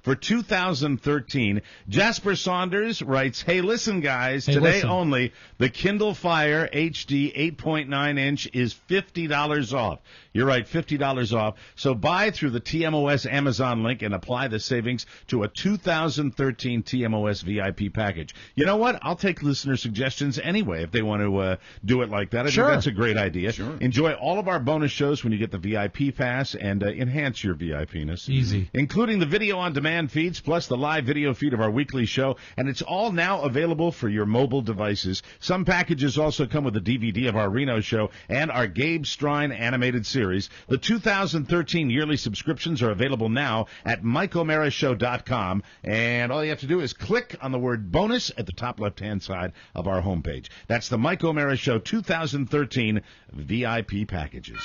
for 2013. Jasper Saunders writes, hey, listen, guys, Hey, today listen. only, the Kindle Fire HD 8.9-inch is $50 off. You're right, $50 off. So buy through the TMOS Amazon link and apply the savings to a 2013 TMOS VIP package. You know what? I'll take listener suggestions anyway if they want to do it like that. I Sure. think that's a great idea. Sure. Enjoy all of our bonus shows when you get the VIP pass and enhance your VIP-ness. Easy. Including the video-on-demand feeds, plus the live video feed of our weekly show, and it's all now available for your mobile devices. Some packages also come with a DVD of our Reno show and our Gabe Strine animated series. The 2013 yearly subscriptions are available now at MikeO'MaraShow.com, and all you have to do is click on the word bonus at the top left-hand side of our homepage. That's the Mike O'Mara Show 2013 VIP packages.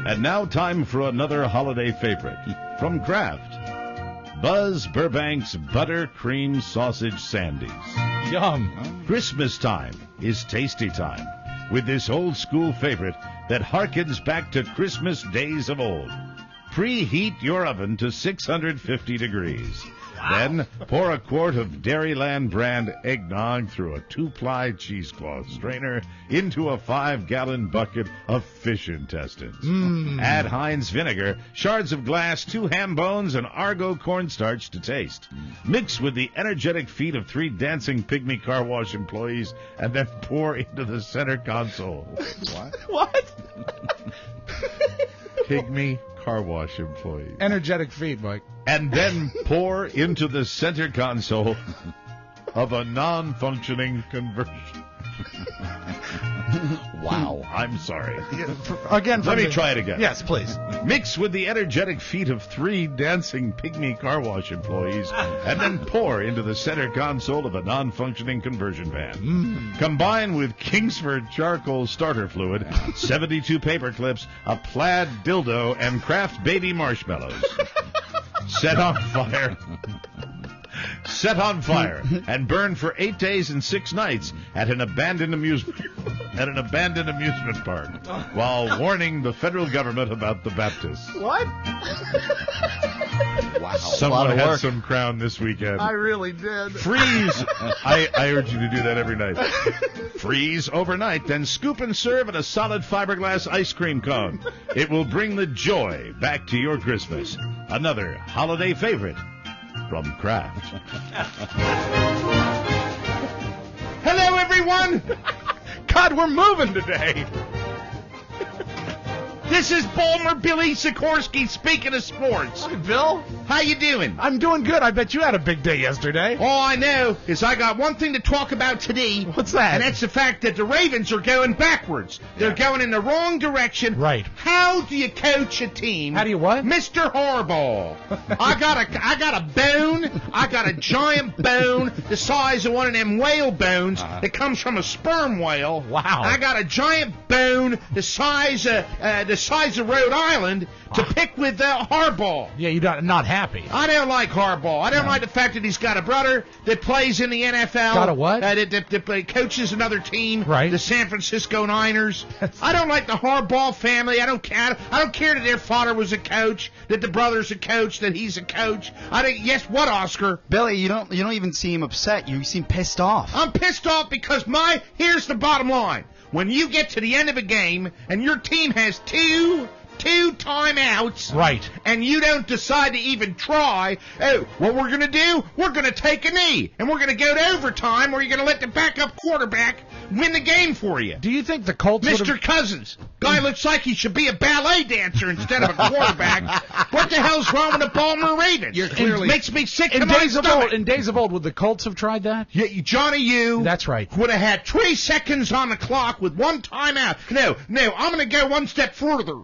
And now time for another holiday favorite from Kraft. Buzz Burbank's Buttercream Sausage Sandies. Yum. Christmas time is tasty time with this old school favorite that harkens back to Christmas days of old. Preheat your oven to 650 degrees. Then pour a quart of Dairyland brand eggnog through a 2-ply cheesecloth strainer into a 5-gallon bucket of fish intestines. Add Heinz vinegar, shards of glass, 2 ham bones, and Argo cornstarch to taste. Mix with the energetic feet of 3 dancing pygmy car wash employees and then pour into the center console. What? Pygmy car wash employees. Energetic feet, Mike. And then pour into the center console of a non-functioning conversion. Wow, I'm sorry. Again, Let me try it again. Yes, please. Mix with the energetic feet of 3 dancing pygmy car wash employees and then pour into the center console of a non-functioning conversion van. Combine with Kingsford charcoal starter fluid, 72 paper clips, a plaid dildo, and Kraft baby marshmallows. Set on fire and burn for 8 days and 6 nights at an abandoned amusement park while warning the federal government about the Baptists. What? Wow. Someone had some crown this weekend. I really did. Freeze. I urge you to do that every night. Freeze overnight, then scoop and serve in a solid fiberglass ice cream cone. It will bring the joy back to your Christmas. Another holiday favorite from Kraft. Hello, everyone. God, we're moving today. This is Bulmer Billy Sikorsky speaking of sports. Hi, Bill. How you doing? I'm doing good. I bet you had a big day yesterday. All I know is I got one thing to talk about today. What's that? And that's the fact that the Ravens are going backwards. They're going in the wrong direction. Right. How do you coach a team? How do you what? Mr. Harbaugh. I got a bone. I got a giant bone the size of one of them whale bones that comes from a sperm whale. Wow. I got a giant bone the size of Rhode Island to pick with Harbaugh. Yeah, you're not happy. I don't like Harbaugh. I don't like the fact that he's got a brother that plays in the NFL. Got a what? That coaches another team. Right. The San Francisco Niners. I don't like the Harbaugh family. I don't care that their father was a coach, that the brother's a coach, that he's a coach. Yes, what, Oscar? Billy, you don't even seem upset. You seem pissed off. I'm pissed off because here's the bottom line. When you get to the end of a game and your team has two timeouts, Right. and you don't decide to even try, what we're going to do, we're going to take a knee, and we're going to go to overtime, or you're going to let the backup quarterback win the game for you. Do you think the Colts Mr. Cousins, guy looks like he should be a ballet dancer instead of a quarterback. What the hell's wrong with the Baltimore Ravens? Makes me sick to my stomach. In days of old, would the Colts have tried that? Yeah, Johnny U. That's right. Would have had 3 seconds on the clock with 1 timeout. No, I'm going to go one step further.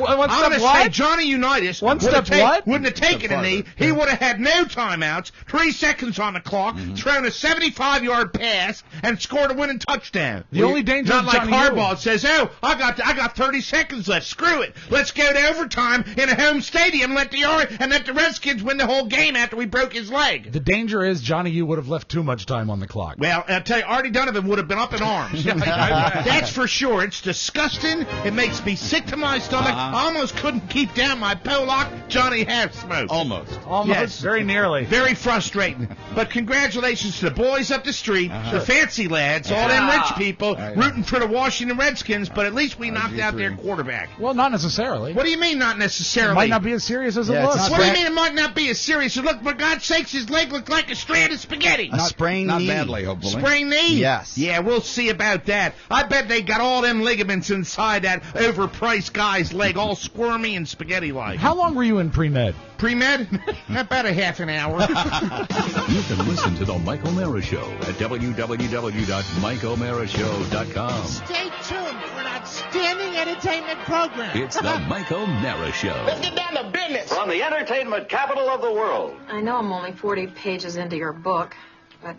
One I'm step going to say what? Johnny Unitas One step what? wouldn't have taken a knee. He would have had no timeouts, 3 seconds on the clock, thrown a 75-yard pass, and scored a winning touchdown. The only danger Not of like Johnny Harbaugh says, oh, I got 30 seconds left. Screw it. Let's go to overtime in a home stadium and let the Redskins win the whole game after we broke his leg. The danger is Johnny U would have left too much time on the clock. Well, I'll tell you, Artie Donovan would have been up in arms. That's for sure. It's disgusting. It makes me sick to my stomach. I almost couldn't keep down my Pollock Johnny half smoke. Almost. Almost. Very nearly. Very frustrating. But congratulations to the boys up the street, the fancy lads, all them rich people rooting for the Washington Redskins, but at least we knocked out their quarterback. Well, not necessarily. What do you mean not necessarily? It might not be as serious as it Yeah, it's looks. not What do you mean it might not be as serious? Look, for God's sakes, his leg looked like a strand of spaghetti. A sprained knee. Not badly, hopefully. Sprained knee? Yes. Yeah, we'll see about that. I bet they got all them ligaments inside that overpriced guy's leg, all squirmy and spaghetti-like. How long were you in pre-med? Pre-med? About a half an hour. You can listen to The Mike O'Mara Show at www.mikeomarashow.com. Stay tuned for an outstanding entertainment program. It's The Mike O'Mara Show. Let's get down to business. From the entertainment capital of the world. I know I'm only 40 pages into your book, but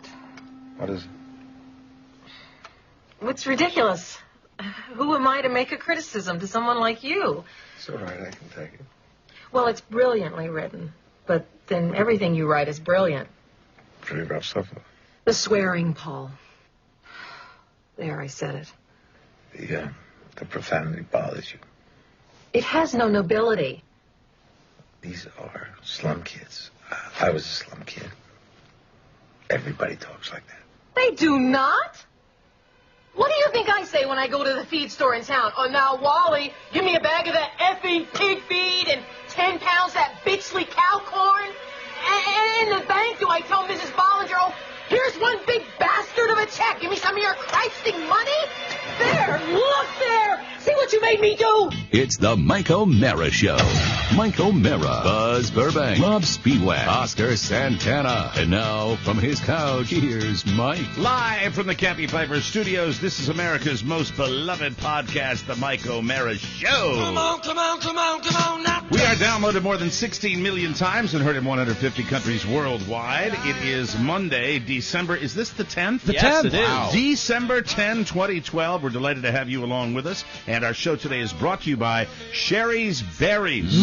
What is it? it's ridiculous. Who am I to make a criticism to someone like you? It's all right, I can take it. Well, it's brilliantly written, but then everything you write is brilliant. Pretty rough stuff. The swearing, Paul. There, I said it. The profanity bothers you. It has no nobility. These are slum kids. I was a slum kid. Everybody talks like that. They do not. What do you think I say when I go to the feed store in town? Oh, now, Wally, give me a bag of that effing pig feed and 10 pounds that Bixley cow corn. And in the bank, do I tell Mrs. Bollinger, oh, here's one big bastard of a check. Give me some of your Christing money. There, look there. See what you made me do? It's The Mike O'Mara Show. Mike O'Mara, Buzz Burbank, Rob Speedwack, Oscar Santana. And now, from his couch, here's Mike. Live from the Cappy Piper Studios, this is America's most beloved podcast, The Mike O'Mara Show. Come on now. We are downloaded more than 16 million times and heard in 150 countries worldwide. It is Monday, December. Is this the 10th? The 10th. it is. Wow. December 10, 2012. We're delighted to have you along with us. And our show today is brought to you by Sherry's Berries.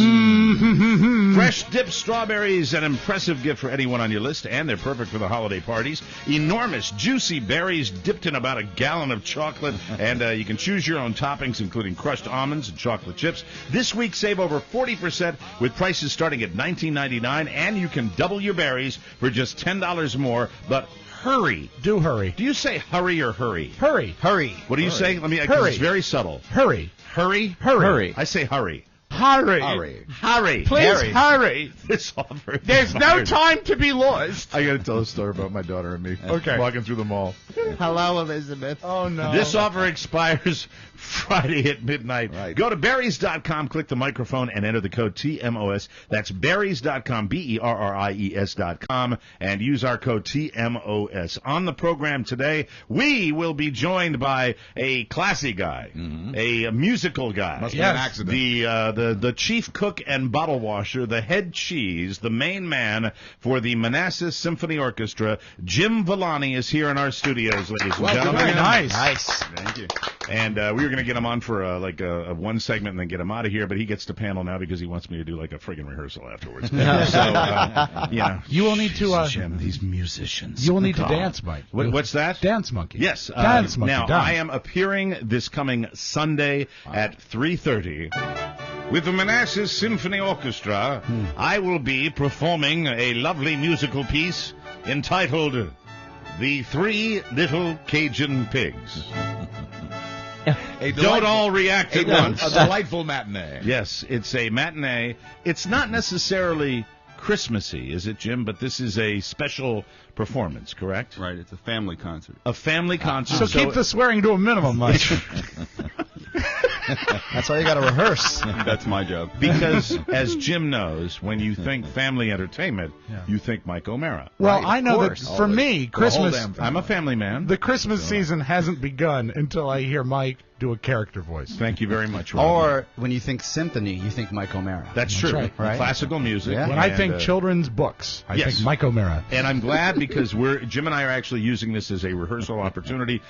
Fresh dipped strawberries, an impressive gift for anyone on your list, and they're perfect for the holiday parties. Enormous, juicy berries dipped in about a gallon of chocolate, and you can choose your own toppings, including crushed almonds and chocolate chips. This week, save over 40% with prices starting at $19.99, and you can double your berries for just $10 more, but hurry. Do hurry. Do you say hurry or hurry? Hurry. Hurry. What do you say? Let me. 'Cause Hurry. It's very subtle. Hurry. Hurry. Hurry. I say hurry. Hurry. Hurry. Hurry. Please Harry. hurry. This offer. There's no time to be lost. I got to tell a story about my daughter and me. Okay. Walking through the mall. Hello, Elizabeth. Oh, no. This offer expires Friday at midnight. Right. Go to berries.com, click the microphone, and enter the code TMOS. That's berries.com, BERRIES.com, and use our code TMOS. On the program today, we will be joined by a classy guy, a musical guy. Must be Yes. an accident. The chief cook and bottle washer, the head cheese, the main man for the Manassas Symphony Orchestra, Jim Villani is here in our studios, ladies and gentlemen. Very nice. Nice. Thank you. And we were going to get him on for a one segment and then get him out of here, but he gets to panel now because he wants me to do like a friggin' rehearsal afterwards. You will need to, Jim, these musicians. you will need to God. dance, Mike. What's that? Dance monkey. Yes. Dance monkey. Now, dance. I am appearing this coming Sunday at 3:30 with the Manassas Symphony Orchestra. I will be performing a lovely musical piece entitled The Three Little Cajun Pigs. Don't all react at once. A delightful matinee. Yes, it's a matinee. It's not necessarily Christmassy, is it, Jim? But this is a special performance, correct? Right, it's a family concert. A family concert. So keep the swearing to a minimum, Mike. That's why you got to rehearse. That's my job. Because, as Jim knows, when you think family entertainment, you think Mike O'Mara. Well, Right, I know that course. for me, The whole Christmas, damn thing. I'm a family man. the Christmas season hasn't begun until I hear Mike do a character voice. Thank you very much, Rob. Or when you think symphony, you think Mike O'Mara. That's true. right. Right. Classical music. Yeah. When I And, think children's books, I yes. think Mike O'Mara. And I'm glad because Jim and I are actually using this as a rehearsal opportunity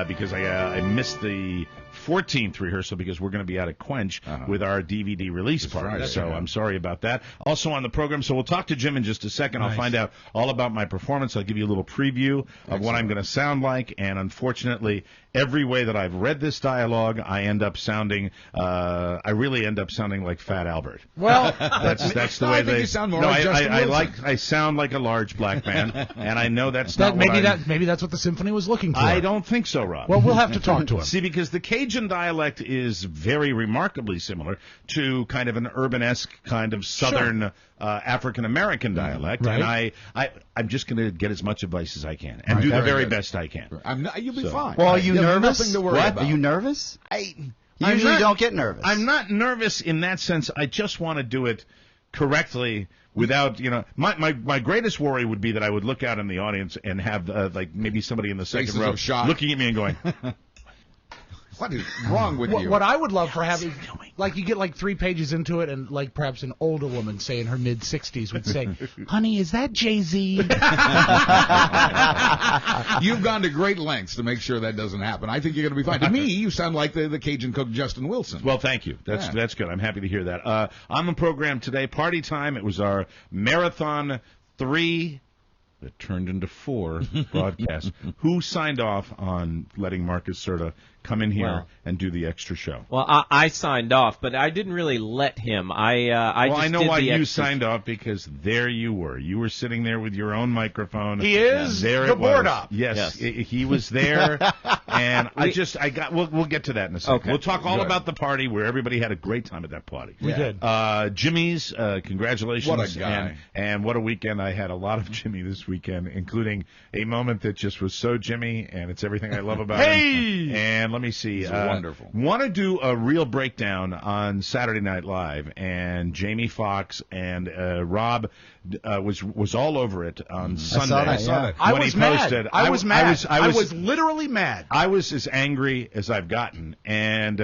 because I missed the 14th rehearsal because we're going to be out at Quench with our DVD release party. right, So yeah. I'm sorry about that. Also on the program, so we'll talk to Jim in just a second. I'll Nice. find out all about my performance. I'll give you a little preview of what I'm going to sound like. And unfortunately, every way that I've read this dialogue, I really end up sounding like Fat Albert. Well, That's the No, way I think they you sound more no, like Justin Wilson. I sound like a large black man, and I know that's not what maybe that's what the symphony was looking for. I don't think so, Rob. Well, we'll have to talk to him. See, because the Cajun dialect is very remarkably similar to kind of an urban-esque kind of southern African-American dialect, Right. and I'm just going to get as much advice as I can and do the very best I can. You'll be fine. Well, are you have nervous? Nothing to worry What? about. Are you nervous? I'm Usually not- don't get nervous. I'm not nervous in that sense. I just want to do it correctly without, my greatest worry would be that I would look out in the audience and have, like, maybe somebody in the second Faces row of shock. looking at me and going, What is wrong with you? What I would love for having, like you get like 3 pages into it, and like perhaps an older woman, say in her mid-60s, would say, "Honey, is that Jay-Z?" You've gone to great lengths to make sure that doesn't happen. I think you're going to be fine. To me, you sound like the Cajun cook Justin Wilson. well, thank you. That's good. I'm happy to hear that. On the program today, party time. It was our marathon 3 that turned into 4 broadcasts. Who signed off on letting Marcus Serta come in here and do the extra show? Well, I signed off, but I didn't really let him. I know did why the you extra. signed off, because there you were. You were sitting there with your own microphone. He is there the it was. board op. Yes, he was there, and we'll get to that in a second. Okay. We'll talk all Good. about the party where everybody had a great time at that party. We did. Jimmy's, congratulations. What a guy. And what a weekend. I had a lot of Jimmy this weekend, including a moment that just was so Jimmy, and it's everything I love about him. And let me see. He's wonderful. Want to do a real breakdown on Saturday Night Live, and Jamie Foxx and Rob was all over it on Sunday. I saw that. I When was he mad. posted, I was mad. I I was literally mad. I was as angry as I've gotten, and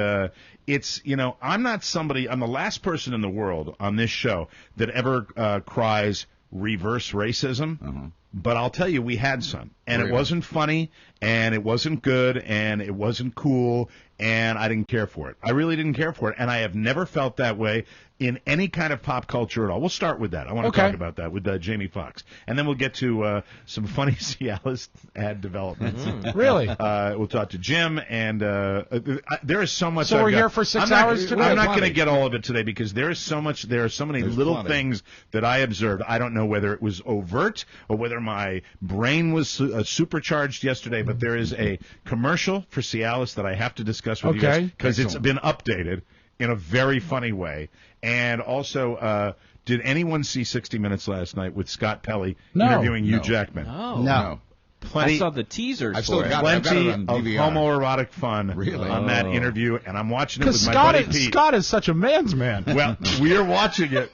it's, I'm not somebody. I'm the last person in the world on this show that ever cries reverse racism. But I'll tell you, we had some, and it wasn't funny, and it wasn't good, and it wasn't cool, and I didn't care for it. I really didn't care for it, and I have never felt that way in any kind of pop culture at all. We'll start with that. I want to talk about that with Jamie Foxx, and then we'll get to some funny Cialis ad developments. Really? We'll talk to Jim, and there is so much. So I've we're got. here for 6 I'm not- hours today? I'm not Plenty. going to get all of it today because there is so much. There are so many little plenty. things that I observed. I don't know whether it was overt or whether my brain was supercharged yesterday, but there is a commercial for Cialis that I have to discuss with you Okay. guys because it's been updated in a very funny way. And also, did anyone see 60 Minutes last night with Scott Pelley No. interviewing Hugh No. Jackman? No. Plenty, I saw the teasers I've still for it. got it. I've got plenty it on of DVR. homoerotic fun Really? on that Oh. interview, and I'm watching it with Because my Scott, buddy Pete. Scott is such a man's man. Well, we are watching it.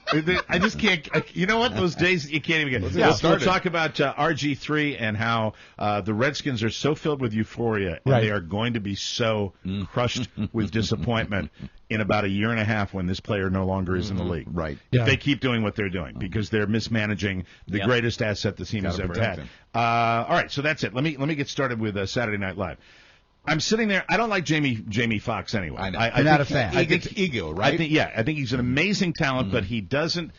I just can't. You know what? Those days you can't even get. We'll talk about RG3 and how the Redskins are so filled with euphoria, and Right. they are going to be so crushed with disappointment in about a year and a half when this player no longer is in the league. Right. If Yeah. they keep doing what they're doing, because they're mismanaging the Yep. greatest asset the team has Gotta ever protect had. him. All right, so that's it. Let me get started with Saturday Night Live. I'm sitting there. I don't like Jamie Foxx anyway. I know. You're not a fan. I think It's ego, right? I think he's an amazing talent, but he doesn't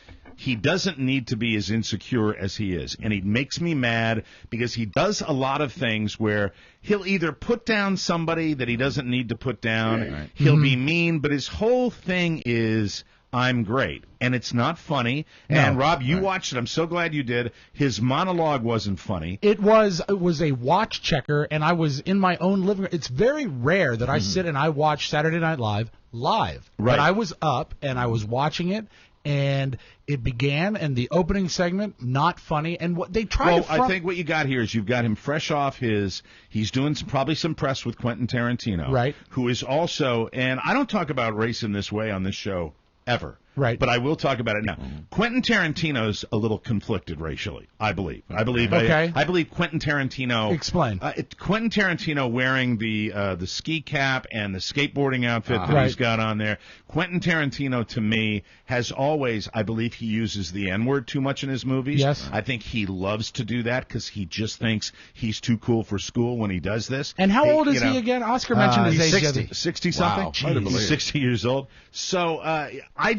need to be as insecure as he is. And he makes me mad because he does a lot of things where he'll either put down somebody that he doesn't need to put down, Right. he'll be mean, but his whole thing is I'm great. And it's not funny. No. And Rob, you watched it. I'm so glad you did. His monologue wasn't funny. It was a watch checker, and I was in my own living room. It's very rare that I sit and I watch Saturday Night Live. Right. But I was up, and I was watching it, and it began, and the opening segment, not funny. And what they tried to I think what you got here is you've got him fresh off he's doing probably some press with Quentin Tarantino. Right. Who is also, and I don't talk about race in this way on this show ever. Right. But I will talk about it now. Quentin Tarantino's a little conflicted racially, I believe. I believe Quentin Tarantino. Explain. Quentin Tarantino wearing the ski cap and the skateboarding outfit that he's got on there. Quentin Tarantino, to me, has always, I believe he uses the N-word too much in his movies. Yes. I think he loves to do that because he just thinks he's too cool for school when he does this. And how old is he again? Oscar mentioned his age. 60-something. Wow. Hard to believe. 60 years old. So I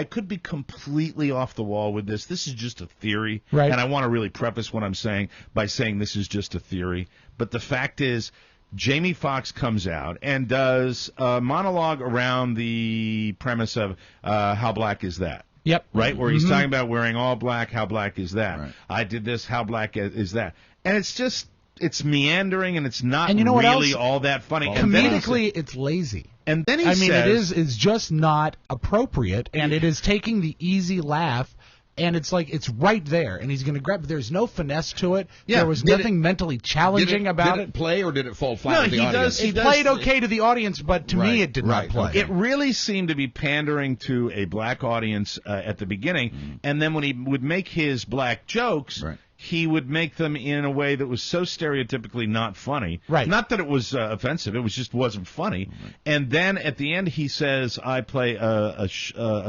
could be completely off the wall with this. This is just a theory. Right. And I want to really preface what I'm saying by saying this is just a theory. But the fact is, Jamie Foxx comes out and does a monologue around the premise of how black is that? Yep. Right? Where he's talking about wearing all black, how black is that? Right. I did this, how black is that? And it's just, it's meandering and it's not And you know what really else? all that funny. Comedically, it's lazy. And then he I mean, says, it's just not appropriate, and it is taking the easy laugh, and it's like it's right there, and he's going to grab. There's no finesse to it. Yeah, there was nothing mentally challenging about Did it play or did it fall flat No, with the he audience? does- It played okay to the audience, but to me, it did not play. okay. It really seemed to be pandering to a black audience at the beginning, and then when he would make his black jokes, he would make them in a way that was so stereotypically not funny. Right. Not that it was offensive; it was just wasn't funny. And then at the end, he says, "I play a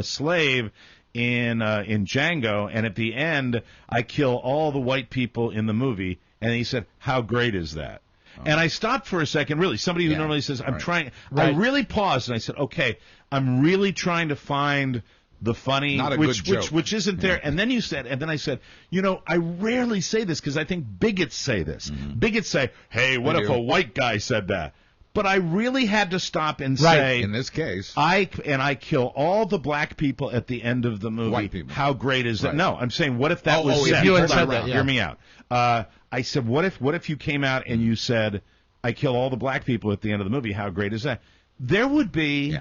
slave." In Django, and at the end, I kill all the white people in the movie. And he said, "How great is that?" And I stopped for a second. Really, somebody who normally says, "I'm trying," I really paused and I said, "Okay, I'm really trying to find the funny, Not a good joke. which isn't there." And then I said, I rarely say this because I think bigots say this. Bigots say, "Hey, what if a white guy said that?" But I really had to stop and say, in this case, I kill all the black people at the end of the movie. White people. How great is that? No, I'm saying, what if that was said? if you had Hold on, said that, yeah. Hear me out. I said, what if you came out and you said, I kill all the black people at the end of the movie? How great is that? There would be.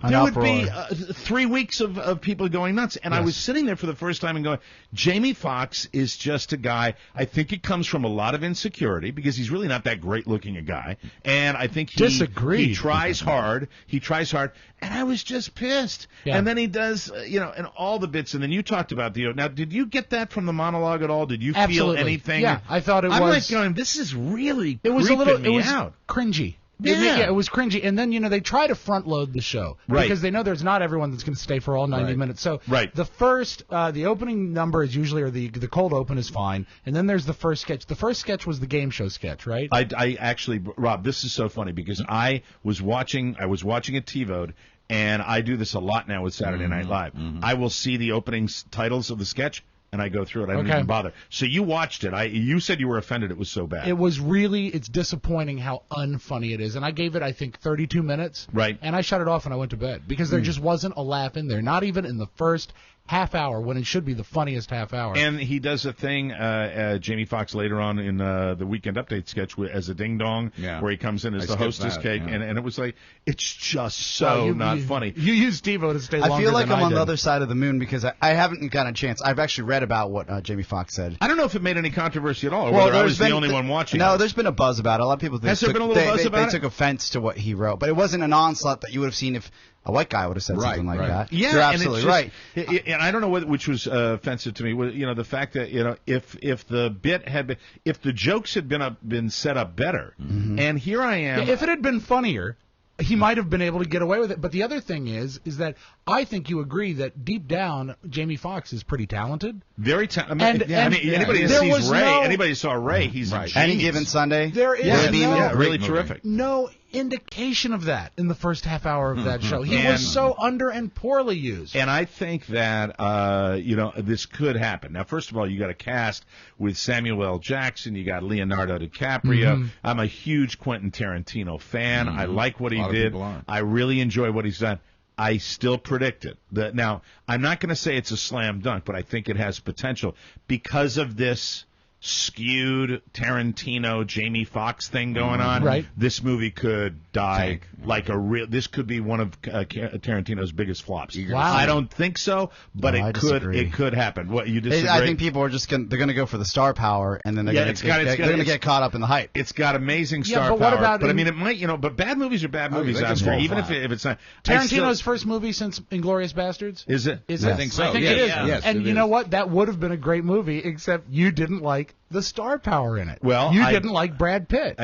There would be 3 weeks of people going nuts. And I was sitting there for the first time and going, Jamie Foxx is just a guy. I think it comes from a lot of insecurity because he's really not that great looking a guy. And I think he tries hard. He tries hard. And I was just pissed. Yeah. And then he does, and all the bits. And then you talked about now, did you get that from the monologue at all? Did you feel anything? Yeah, I thought it was. I'm like going, this is really it was creeping it was out. cringy. Yeah. It was cringy. And then, they try to front load the show. Right. Because they know there's not everyone that's going to stay for all 90 minutes. So the first, the opening number is usually, or the cold open is fine. And then there's the first sketch. The first sketch was the game show sketch, right? I actually, Rob, this is so funny because I was watching a TiVoed, and I do this a lot now with Saturday Night Live. I will see the opening titles of the sketch, and I go through it. I don't even bother. So you watched it. You said you were offended it was so bad. It's disappointing how unfunny it is. And I gave it, I think, 32 minutes. Right. And I shut it off and I went to bed because there just wasn't a laugh in there. Not even in the first half hour when it should be the funniest half hour. And he does a thing, Jamie Foxx later on in the Weekend Update sketch as a ding dong, where he comes in as the hostess cake, and it was like, it's just so not funny. You use TiVo to stay longer. I feel like than I'm on did. the other side of the moon because I haven't gotten a chance. I've actually read about what Jamie Foxx said. I don't know if it made any controversy at all, or whether I was the only one watching. No, there's been a buzz about it. A lot of people Has there been a little buzz about it? They took offense to what he wrote, but it wasn't an onslaught that you would have seen if a white guy would have said something like that. Yeah, you're absolutely right. And I don't know which was offensive to me. The fact that if the bit had been, if the jokes had been set up better, and here I am. Yeah, if it had been funnier, he might have been able to get away with it. But the other thing is that I think you agree that deep down, Jamie Foxx is pretty talented. Very talented. Anybody that sees Ray, anybody saw Ray, he's a genius. Any Given Sunday. There is really terrific. No indication of that in the first half hour of that show. He was so under and poorly used. And I think that this could happen. Now, first of all, you got a cast with Samuel L. Jackson, you got Leonardo DiCaprio. I'm a huge Quentin Tarantino fan. I like what he did. I really enjoy what he's done. I still predict it. Now, I'm not going to say it's a slam dunk, but I think it has potential because of this skewed Tarantino, Jamie Foxx thing going on, right. this movie could die like a real. This could be one of Tarantino's biggest flops. Wow. I don't think so, but No, I it could. disagree. It could happen. What you disagree? I think people are just they're going to go for the star power, and then they're going to get caught up in the hype. It's got amazing star but power. what about but I mean, it might, but bad movies are bad movies, Oscar. Even if it's not. Tarantino's first movie since Inglourious Bastards? Is it? Is I it? think so. I think yes. it is. Yes, and it you is. know what? That would have been a great movie, except you didn't like the star power in it. Well, you didn't like Brad Pitt.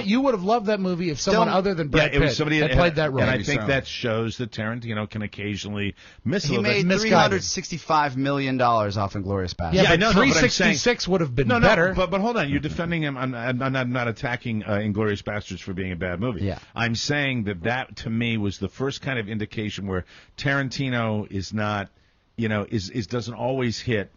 You would have loved that movie if someone other than Brad Pitt had played that role. And I think that shows that Tarantino can occasionally miss a He little bit. made $365 million off Inglourious Bastards. Yeah, I but know, 366 would have been no, better. But hold on, you're defending him. I'm not attacking Inglourious Bastards for being a bad movie. Yeah. I'm saying that to me was the first kind of indication where Tarantino is not, doesn't always hit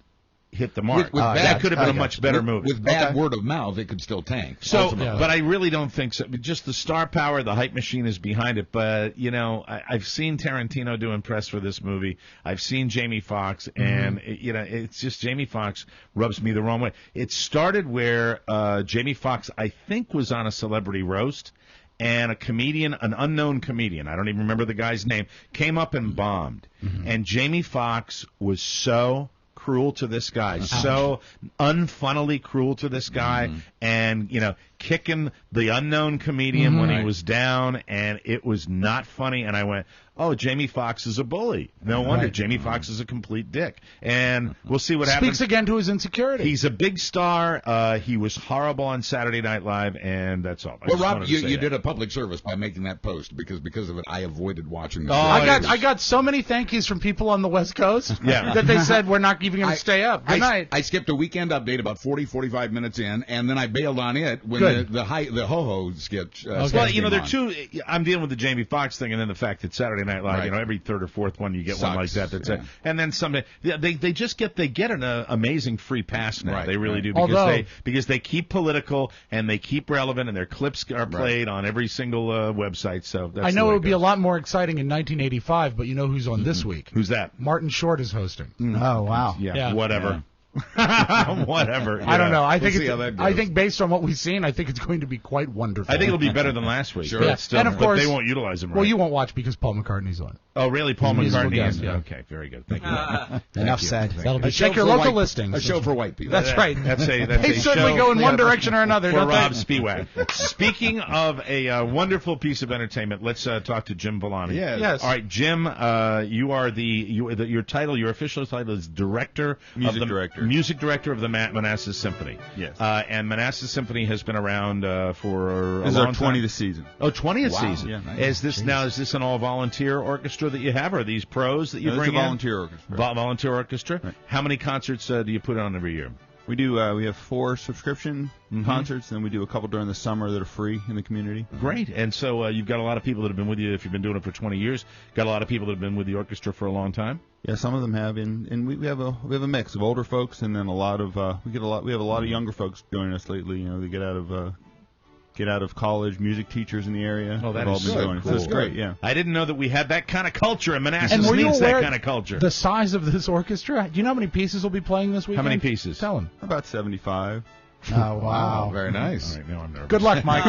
the mark. That could have been a much better movie. With bad word of mouth, it could still tank. So, but I really don't think so. Just the star power, the hype machine is behind it. But, I've seen Tarantino do press for this movie. I've seen Jamie Foxx, and, it's just Jamie Foxx rubs me the wrong way. It started where Jamie Foxx, I think, was on a celebrity roast, and an unknown comedian, I don't even remember the guy's name, came up and bombed. And Jamie Foxx was so cruel to this guy, so unfunnily cruel to this guy, and kicking the unknown comedian when he was down, and it was not funny. And I went, oh, Jamie Foxx is a bully. No wonder. Jamie Foxx is a complete dick. And we'll see what happens. Speaks again to his insecurity. He's a big star. He was horrible on Saturday Night Live, and that's all. Well, Rob, you did a public service by making that post because of it. I avoided watching. I got so many thank yous from people on the West Coast that they said we're not even going to stay up. Good night. I skipped a weekend update about 45 minutes in, and then I bailed on it when the ho-ho sketch. Well, there are two. I'm dealing with the Jamie Foxx thing, and then the fact that Saturday Night Live, every third or fourth one you get one like that. That's it. And then someday they get an amazing free pass now. They really do because they keep political and they keep relevant, and their clips are played on every single website. So that's I know it would be a lot more exciting in 1985, but you know who's on this week? Who's that? Martin Short is hosting. Oh wow. Yeah. Whatever. Whatever. I don't know. I think based on what we've seen, I think it's going to be quite wonderful. I think it'll be better than last week. Sure. Yeah. And of course, they won't utilize him right. Well, you won't watch because Paul McCartney's on. Oh, really? Paul McCartney? Okay, very good. Thank you. Enough said. That'll be check your local listings. A show for white people. That's right. They certainly go in one direction or another. For Rob Spiewak. Speaking of a wonderful piece of entertainment, let's talk to Jim Villani. Yes. All right, Jim. You are your title. Your official title is music director of the Manassas Symphony. Yes. And Manassas Symphony has been around for this is our 20th season. Oh, 20th season. Yeah, nice. Is this an all volunteer orchestra that you have, or are these pros that you bring in? It's a volunteer orchestra. Volunteer orchestra. Right. How many concerts do you put on every year? We do. We have 4 subscription concerts, and we do a couple during the summer that are free in the community. Great. And so you've got a lot of people that have been with you. If you've been doing it for 20 years, got a lot of people that have been with the orchestra for a long time. Yeah, some of them have, and we have a mix of older folks, and then a lot of we have a lot of younger folks joining us lately. They get out of college, music teachers in the area. Oh, that is good. So it's great, yeah. I didn't know that we had that kind of culture, and Manassas and needs that kind of culture. The size of this orchestra? Do you know how many pieces will be playing this weekend? How many pieces? Tell him. About 75. Oh, wow. Very nice. All right, now I'm nervous. Good luck, Mike.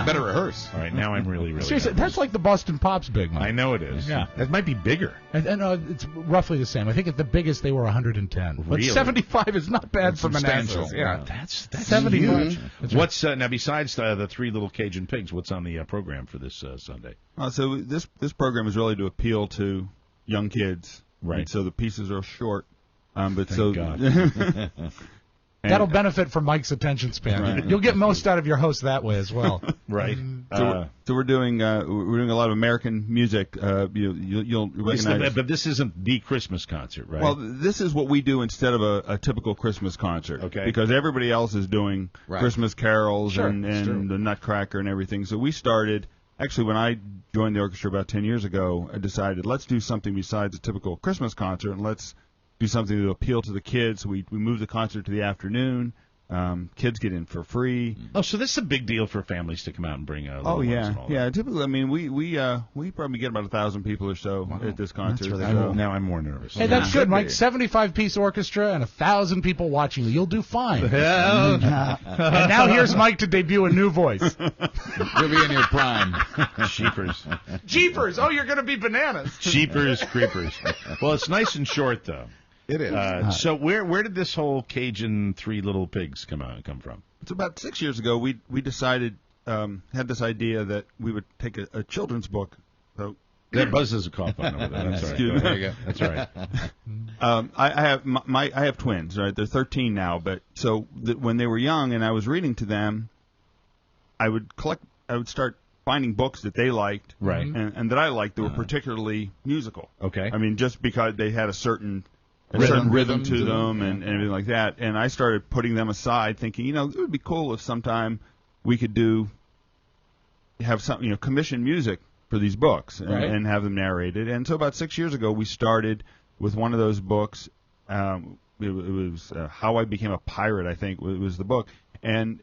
Better rehearse. All right, now I'm really Seriously, nervous. that's like the Boston Pops big, Mike. I know it is. Yeah. That might be bigger. And it's roughly the same. I think at the biggest they were 110. But Really? 75 is not bad for Manassas. Yeah, that's 75. Huge. What's now besides the 3 Little Cajun Pigs? What's on the program for this Sunday? So this program is really to appeal to young kids. Right. And so the pieces are short. But Thank God. That'll benefit from Mike's attention span. Right. You'll get most out of your host that way as well. Right. So we're doing a lot of American music. You'll recognize. But this isn't the Christmas concert, right? Well, this is what we do instead of a typical Christmas concert. Okay. Because everybody else is doing Christmas carols and the Nutcracker and everything. So we started. Actually, when I joined the orchestra about 10 years ago, I decided let's do something besides a typical Christmas concert, and let's do something to appeal to the kids. So we moved the concert to the afternoon. Kids get in for free. Oh, so this is a big deal for families to come out and bring little ones and all that. Typically, I mean, we probably get about 1,000 people or so at this concert. That's really cool. Now I'm more nervous. Hey, that's good, Mike. 75-piece orchestra and 1,000 people watching you. You'll do fine. And now here's Mike to debut a new voice. You'll be in your prime. Jeepers. Jeepers. Oh, you're going to be bananas. Jeepers creepers. Well, it's nice and short, though. It is. So where did this whole Cajun Three Little Pigs come from? It's about 6 years ago. We decided, had this idea that we would take a children's book. So that buzzes a cough on over there. That's all right. There you go. That's all right. I have twins, right? They're 13 now, but so when they were young and I was reading to them, I would start finding books that they liked, right, and that I liked that were particularly musical. Okay. I mean, just because they had a certain rhythm to them and everything like that. And I started putting them aside, thinking, it would be cool if sometime we could have some, commission music for these books and have them narrated. And so about 6 years ago, we started with one of those books. It was How I Became a Pirate, I think, was the book. And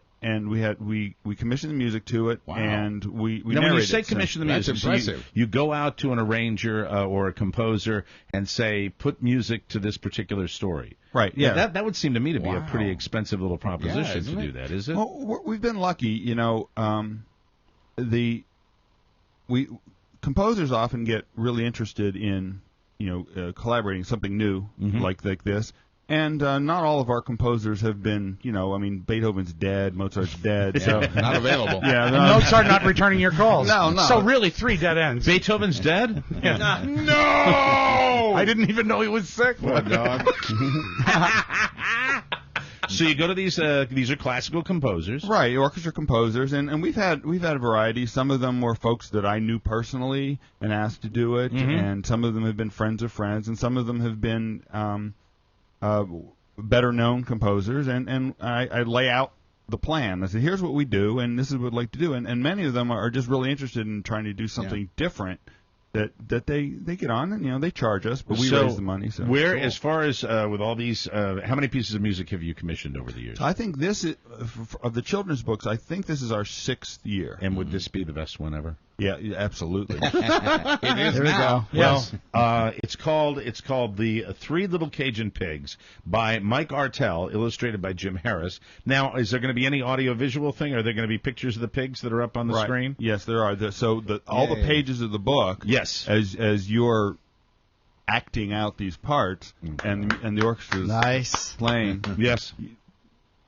we commissioned the music to it, and we now, narrated. When you say commission the music, that's impressive. So you go out to an arranger or a composer and say, put music to this particular story. Right. Yeah. Now, that would seem to me to be a pretty expensive little proposition to do that, is it? Well, we've been lucky. Composers often get really interested in collaborating something new like this. And not all of our composers have been, Beethoven's dead, Mozart's dead. So not available. Yeah, Mozart not returning your calls. No. So really 3 dead ends. Beethoven's dead? Yeah. No! I didn't even know he was sick. What, dog? So you go to these are classical composers. Right, orchestra composers, and we've had a variety. Some of them were folks that I knew personally and asked to do it, and some of them have been friends of friends, and some of them have been better known composers, and I lay out the plan. I said, here's what we do, and this is what we'd like to do, and many of them are just really interested in trying to do something different. That they get on, and they charge us, but we raise the money. So where, as far as with all these, how many pieces of music have you commissioned over the years? I think this is of the children's books. I think this is our 6th year. And would this be the best one ever? Yeah, absolutely. It is there now. We go. Well, it's called The Three Little Cajun Pigs by Mike Artell, illustrated by Jim Harris. Now, is there going to be any audio-visual thing? Are there going to be pictures of the pigs that are up on the screen? Yes, there are. All the pages of the book. Yes. As you're acting out these parts, and the orchestra's playing. Yes.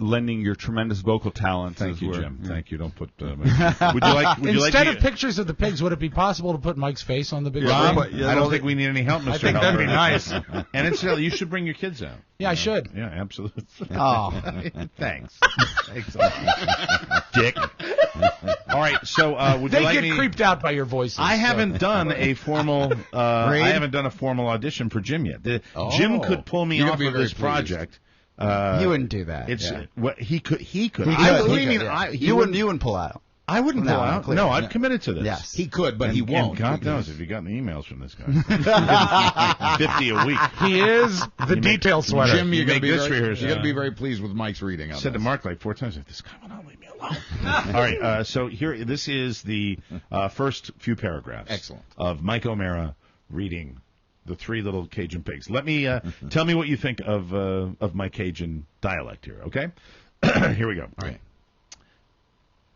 Lending your tremendous vocal talent. Thank you, Jim. Yeah. Thank you. Don't put. Instead of pictures of the pigs, would it be possible to put Mike's face on the big screen? screen? I don't think we need any help, Mr. I think that'd be nice. And incidentally, you should bring your kids out. Yeah, I should. Yeah, absolutely. Oh, thanks. Dick. All right, so would they you like get creeped out by your voices. I haven't done a formal. I haven't done a formal audition for Jim yet. Jim could pull me off of this project. You wouldn't do that. It's what he could. You wouldn't pull out. I wouldn't pull out. No, I've committed to this. Yes, he could, but he won't. And God knows if you got any emails from this guy. 50 a week. He is the detail sweater. Jim, you're going to be very pleased with Mike's reading. I said to Mark like 4 times, "This guy will not leave me alone." All right, so here, this is the first few paragraphs. Of Mike O'Mara reading The Three Little Cajun Pigs. Let me tell me what you think of my Cajun dialect here. Okay, here we go. All right.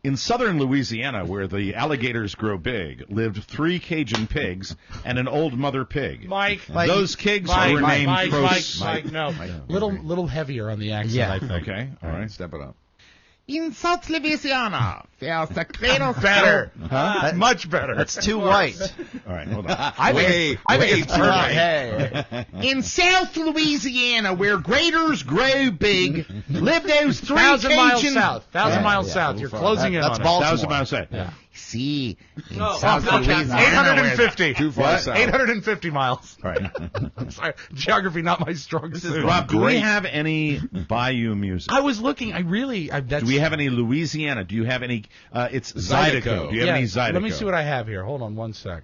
In southern Louisiana, where the alligators grow big, lived 3 Cajun pigs and an old mother pig. Mike, those pigs were named Mike, no. Little heavier on the accent, I think. Okay, all right, step it up. In South Louisiana, there's a cradle better. Much better. That's too white. All right, hold on. I think it's perfect. In South Louisiana, where graders grow big, live those 3 1,000 miles Cajun... south. 1,000 miles south. You're closing in that's on Baltimore. 1,000 miles south. Yeah. See, in South Louisiana. 850. Too far south. 850 miles. All right. I'm sorry. Geography, not my strong suit. Rob, do we have any Bayou music? I was looking. Do we have any Louisiana? Do you have any? It's Zydeco. Do you have any Zydeco? Let me see what I have here. Hold on one sec.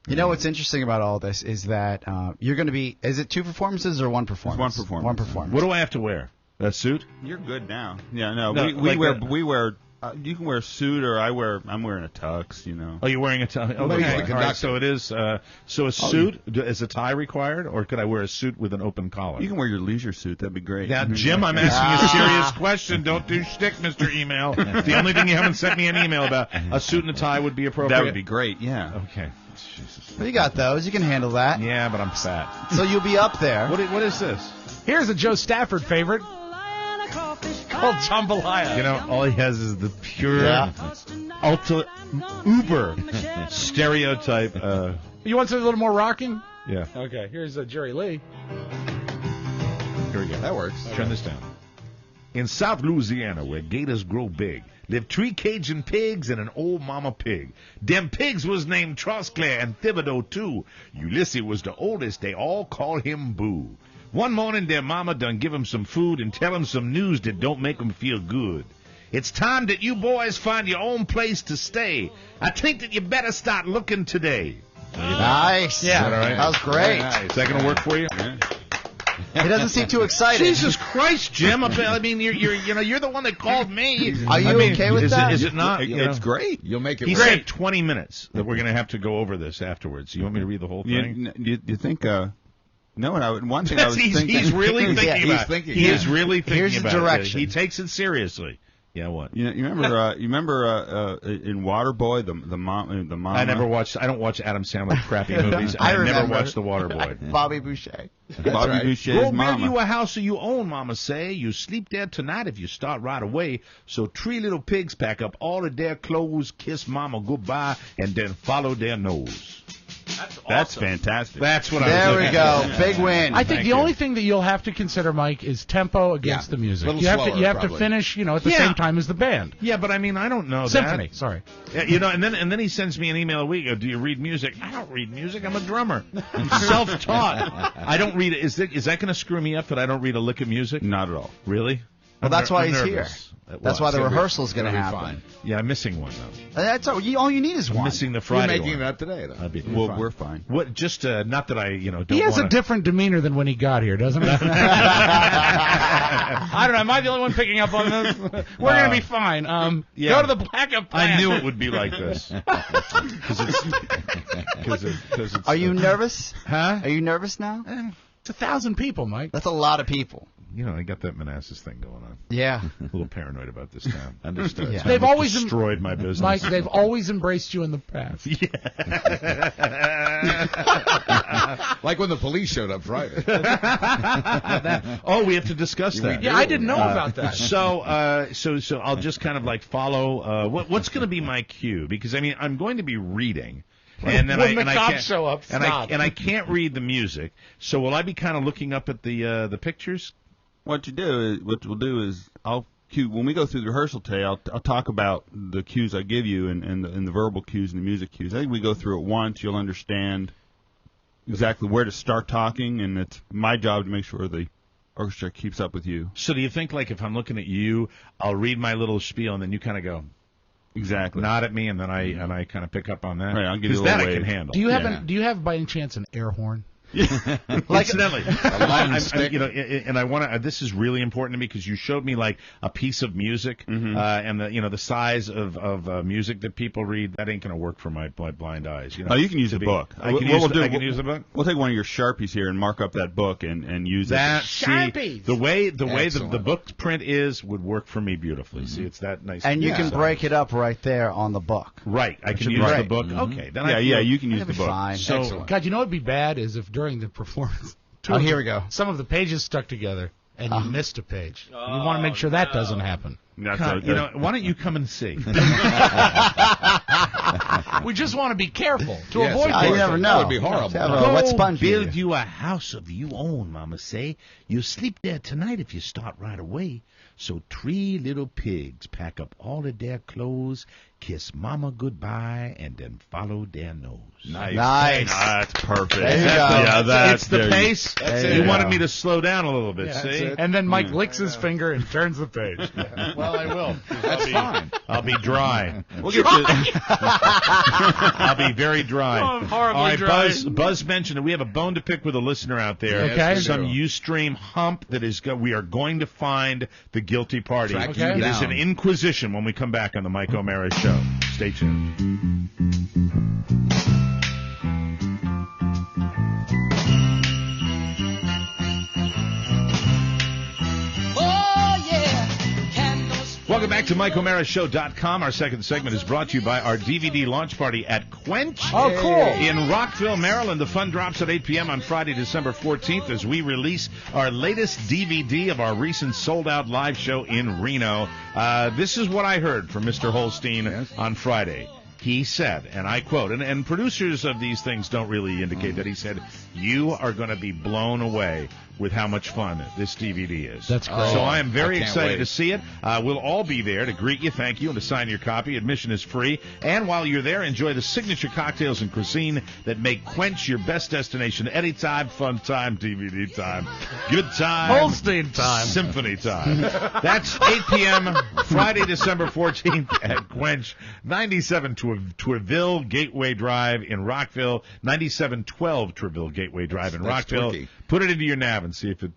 You know what's interesting about all this is that you're going to be. Is it 2 performances or 1 performance? It's 1 performance. 1 performance. What do I have to wear? A suit? You're good now. Yeah, no. No, we like wear. You can wear a suit, or I'm wearing a tux. You know. Oh, you're wearing a tie. Okay. All right, so it is. So a suit is a tie required, or could I wear a suit with an open collar? You can wear your leisure suit. That'd be great. Now, Jim, I'm asking you a serious question. Don't do shtick, Mr. Email. The only thing you haven't sent me an email about, a suit and a tie would be appropriate. That would be great. Yeah. Okay. Jesus. Well, you got those. You can handle that. Yeah, but I'm fat. So you'll be up there. What is this? Here's a Joe Stafford favorite called Jambalaya. You know, all he has is the pure, uber stereotype. You want something a little more rocking? Yeah. Okay, here's Jerry Lee. Here we go. That works. Turn this down. In South Louisiana, where gators grow big, lived 3 Cajun pigs and an old mama pig. Them pigs was named Trosclair and Thibodeau, too. Ulysses was the oldest. They all called him Boo. One morning, their mama done give him some food and tell him some news that don't make him feel good. It's time that you boys find your own place to stay. I think that you better start looking today. Nice. Yeah. That was great. Nice. Is that going to work for you? Yeah. He doesn't seem too excited. Jesus Christ, Jim! I mean, you're the one that called me. Are you okay with that? Is it not? It's great. You'll make it He great. said 20 minutes that we're going to have to go over this afterwards. You want me to read the whole thing? You think? No, one thing I was thinking. He's really thinking about it. He is really thinking Here's the about direction. it. He takes it seriously. Yeah, what? You remember in Waterboy the mom. I never watched. I don't watch Adam Sandler crappy movies. I never watched The Waterboy. Bobby Boucher. Bobby Boucher's Go mama. build you a house of your own, mama say. You sleep there tonight if you start right away. So 3 little pigs pack up all of their clothes, kiss mama goodbye, and then follow their nose. That's fantastic. That's what I was There looking we go. at. Big win. I think the only thing that you'll have to consider, Mike, is tempo against the music. Little You have slower, to probably. finish, at the same time as the band. Yeah, but I mean, I don't know Symphony. that. Sorry. Yeah, and then he sends me an email a week. Do you read music? I don't read music. I'm a drummer. I'm self-taught. I don't read it. Is that going to screw me up that I don't read a lick of music? Not at all. Really? Well, that's why I'm he's nervous. here. That's why the rehearsal's going to happen. Fine. Yeah, I'm missing one though. That's all you need is I'm one. missing the You're Friday making one. it up today, though. We're fine. What? Just not that I don't. He has wanna... a different demeanor than when he got here, doesn't he? I don't know. Am I the only one picking up on this? We're going to be fine. Yeah. Go to the backup plan. I knew it would be like this. Because it's. Are you nervous? Huh? Are you nervous now? It's 1,000 people, Mike. That's a lot of people. I got that Manassas thing going on. Yeah. A little paranoid about this town. Understood. Yeah. They've always destroyed my business. Mike, they've always embraced you in the past. Like when the police showed up Friday. We have to discuss that. Yeah, I didn't know about that. So I'll just kind of like follow. What's going to be my cue? Because I mean, I'm going to be reading. And then when the I cops can't, show up, stop. I can't read the music. So will I be kind of looking up at the pictures? What we'll do is I'll cue when we go through the rehearsal today. I'll talk about the cues I give you and the verbal cues and the music cues. I think we go through it once. You'll understand exactly where to start talking, and it's my job to make sure the orchestra keeps up with you. So do you think like if I'm looking at you, I'll read my little spiel and then you kind of go. Exactly. Nod at me, and then I kind of pick up on that. Right, I'll give you a that little I can wave. handle. Do you have by any chance an air horn? Incidentally, and I want to. This is really important to me because you showed me like a piece of music, and the size of music that people read. That ain't gonna work for my blind eyes. Oh, you can use the book. I can use the book. We'll take one of your Sharpies here and mark up that book and use that. it. Sharpies. The way the book print would work for me beautifully. See, it's that nice. And you can break it up right there on the book. Right, I can use the book. Okay, then you can use the book. Fine. So, Excellent. God, what'd be bad is if during the performance, Here we go. some of the pages stuck together and you missed a page. We want to make sure that doesn't happen. God, why don't you come and see? We just want to be careful to Yes, avoid I that. never know. That would be horrible. Have a wet sponge build here. you a house of your own, mama say. You sleep there tonight if you start right away. So 3 little pigs pack up all of their clothes, kiss mama goodbye, and then follow their nose. Nice. That's perfect. There you go. Yeah, that's It's the pace. That's You it. wanted me to slow down a little bit, Yeah, see? that's it. And then Mike licks his finger and turns the page. Well, Well, I will. That's fine. I'll be dry. We'll get you. I'll be very dry. Oh, I'm horribly All right, dry. Buzz mentioned that we have a bone to pick with a listener out there. Okay. Some Ustream hump that is. We are going to find the guilty party. Track Okay. you It is down. an inquisition when we come back on the Mike O'Mara Show. Stay tuned. Welcome back to MikeO'MaraShow.com. Our second segment is brought to you by our DVD launch party at Quench. Oh, cool. In Rockville, Maryland. The fun drops at 8 p.m. on Friday, December 14th as we release our latest DVD of our recent sold-out live show in Reno. This is what I heard from Mr. Holstein on Friday. He said, and I quote, and producers of these things don't really indicate that, he said, "You are going to be blown away with how much fun this DVD is." That's great. So I am very I can't excited wait. to see it. We'll all be there to greet you, thank you, and to sign your copy. Admission is free. And while you're there, enjoy the signature cocktails and cuisine that make Quench your best destination. Anytime, fun time, DVD time, good time, Holstein time. symphony time. That's 8 p.m. Friday, December 14th at Quench, 97 Tourville Gateway Drive in Rockville, 9712 Tourville Gateway Drive in That's Rockville. tricky. Put it into your nav and see if it.